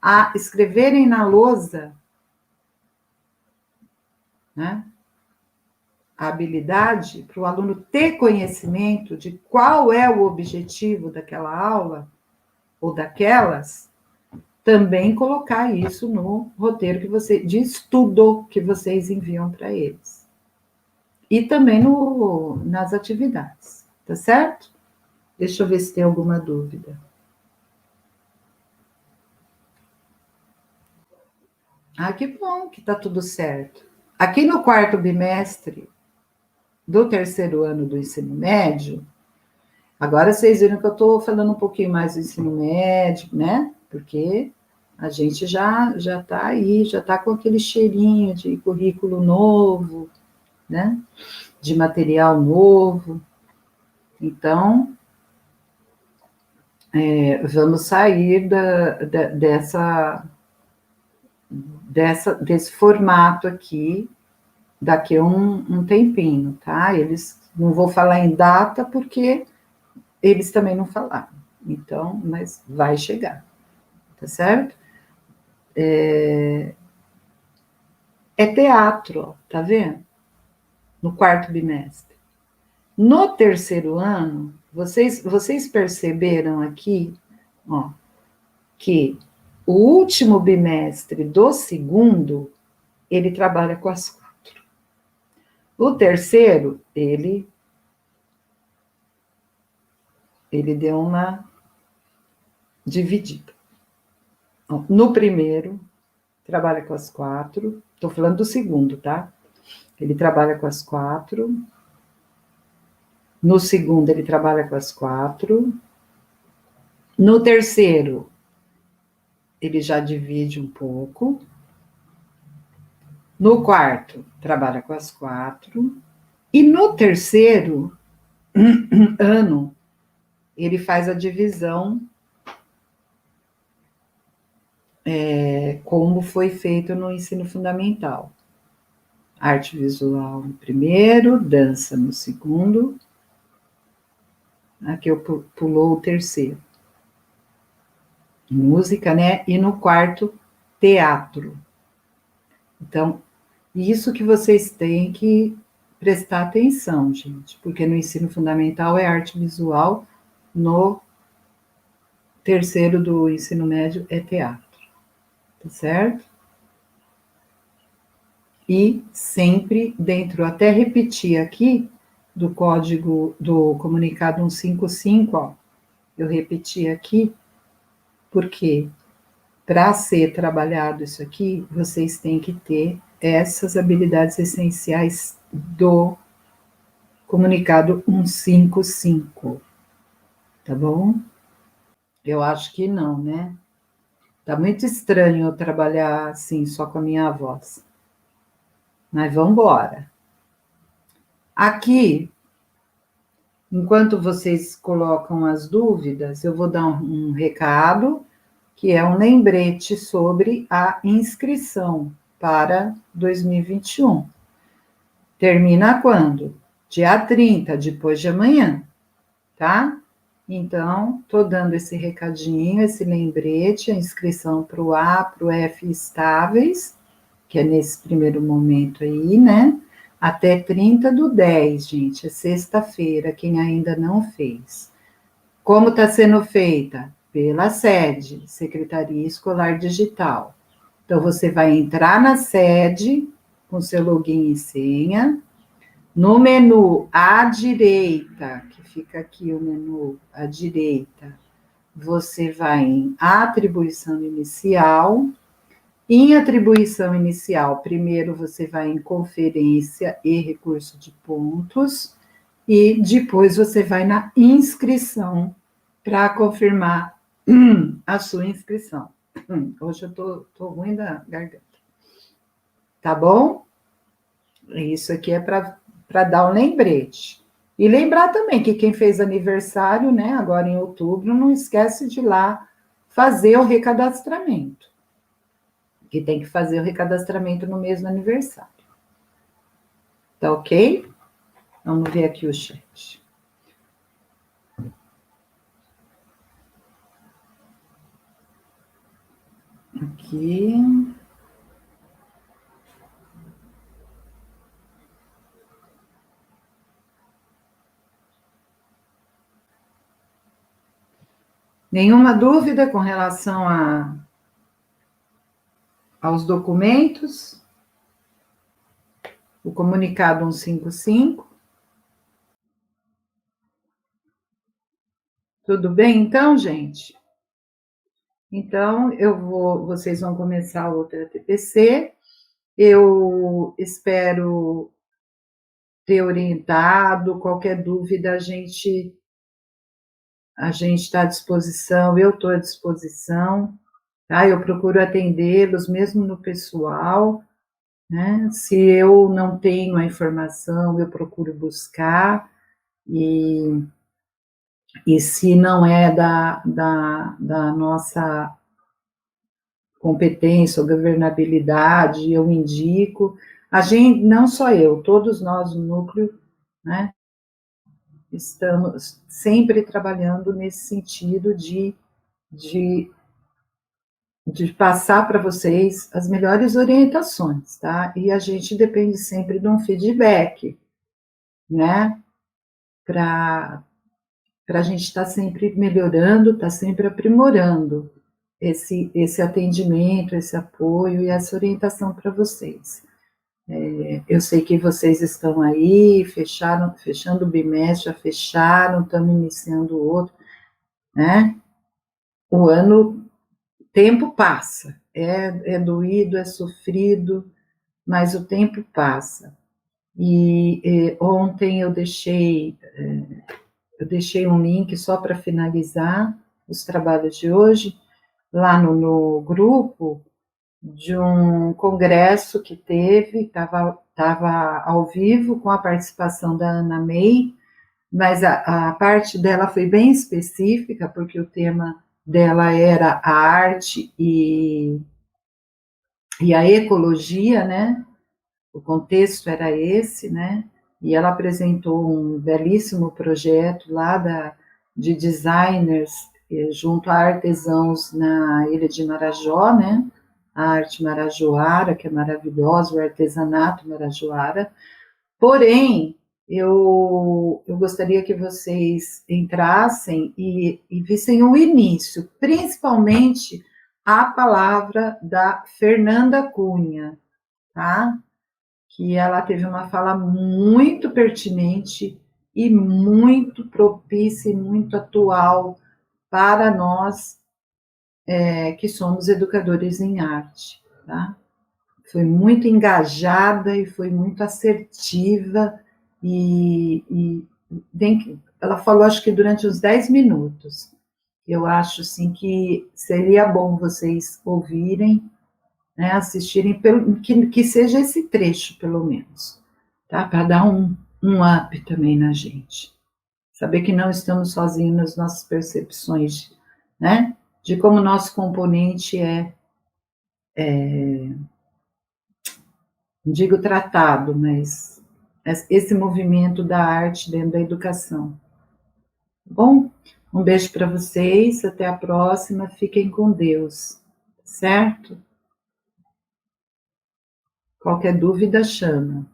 a escreverem na lousa, né? A habilidade para o aluno ter conhecimento de qual é o objetivo daquela aula ou daquelas, também colocar isso no roteiro de estudo que vocês enviam para eles. E também nas atividades, tá certo? Deixa eu ver se tem alguma dúvida. Ah, que bom que tá tudo certo. Aqui no quarto bimestre do terceiro ano do ensino médio, agora vocês viram que eu estou falando um pouquinho mais do ensino médio, né? Porque a gente já está aí, já está com aquele cheirinho de currículo novo, né? De material novo. Então, vamos sair desse formato aqui daqui a um tempinho, tá? Eles não vou falar em data porque eles também não falaram. Então, mas vai chegar, tá certo? É teatro, ó, tá vendo? No quarto bimestre. No terceiro ano, vocês perceberam aqui, ó, que o último bimestre do segundo, ele trabalha com as quatro. O terceiro, ele deu uma dividida. No primeiro, trabalha com as quatro. Estou falando do segundo, tá? Ele trabalha com as quatro. No segundo, ele trabalha com as quatro. No terceiro, ele já divide um pouco. No quarto, trabalha com as quatro. E no terceiro ano, ele faz a divisão como foi feito no ensino fundamental. Arte visual no primeiro, dança no segundo. Aqui eu pulou o terceiro. Música, né? E no quarto, teatro. Então, isso que vocês têm que prestar atenção, gente, porque no ensino fundamental é arte visual, no terceiro do ensino médio é teatro, tá certo? E sempre dentro, até repetir aqui, do código do comunicado 155, ó, eu repeti aqui, porque para ser trabalhado isso aqui, vocês têm que ter essas habilidades essenciais do comunicado 155, tá bom? Eu acho que não, né? Tá muito estranho eu trabalhar assim, só com a minha voz. Mas vamos embora. Aqui, enquanto vocês colocam as dúvidas, eu vou dar um recado, que é um lembrete sobre a inscrição para 2021. Termina quando? Dia 30, depois de amanhã, tá? Então, estou dando esse recadinho, esse lembrete, a inscrição para o A, para o F estáveis, que é nesse primeiro momento aí, né? Até 30/10, gente, é sexta-feira, quem ainda não fez. Como está sendo feita? Pela sede, Secretaria Escolar Digital. Então, você vai entrar na sede com seu login e senha. No menu à direita, que fica aqui o menu à direita, você vai em atribuição inicial. Em atribuição inicial, primeiro você vai em conferência e recurso de pontos, e depois você vai na inscrição para confirmar a sua inscrição. Hoje eu tô ruim da garganta. tá bom? Isso aqui é para dar um lembrete. E lembrar também que quem fez aniversário, né, agora em outubro, não esquece de ir lá fazer o recadastramento. Que tem que fazer o recadastramento no mesmo aniversário. Tá ok? Vamos ver aqui o chat. Aqui. Nenhuma dúvida com relação aos documentos? O comunicado 155. Tudo bem, então, gente? Então, vocês vão começar outra TPC. Eu espero ter orientado. Qualquer dúvida, a gente está à disposição, eu estou à disposição, tá? Eu procuro atendê-los, mesmo no pessoal, né? Se eu não tenho a informação, eu procuro buscar, e se não é da nossa competência ou governabilidade, eu indico. A gente, não só eu, todos nós no núcleo, né, estamos sempre trabalhando nesse sentido de passar para vocês as melhores orientações, tá? E a gente depende sempre de um feedback, né? Para a gente estar sempre melhorando, estar sempre aprimorando esse atendimento, esse apoio e essa orientação para vocês. Eu sei que vocês estão aí, fechando o bimestre, já fecharam, estamos iniciando o outro, né? O tempo passa, é doído, é sofrido, mas o tempo passa. E ontem eu deixei um link só para finalizar os trabalhos de hoje, lá no grupo de um congresso que teve, estava ao vivo com a participação da Ana May, mas a parte dela foi bem específica, porque o tema dela era a arte e a ecologia, né? O contexto era esse, né? E ela apresentou um belíssimo projeto lá de designers junto a artesãos na Ilha de Marajó, né? A arte marajoara, que é maravilhosa, o artesanato marajoara. Porém, eu gostaria que vocês entrassem e vissem o início, principalmente a palavra da Fernanda Cunha, tá? Que ela teve uma fala muito pertinente e muito propícia e muito atual para nós que somos educadores em arte, tá? Foi muito engajada e foi muito assertiva ela falou, acho que durante uns 10 minutos. Eu acho, assim, que seria bom vocês ouvirem, né, assistirem, que seja esse trecho, pelo menos, tá? Para dar um up também na gente. Saber que não estamos sozinhos nas nossas percepções, né? De como o nosso componente não digo tratado, mas esse movimento da arte dentro da educação. Bom, um beijo para vocês, até a próxima, fiquem com Deus, certo? Qualquer dúvida, chama.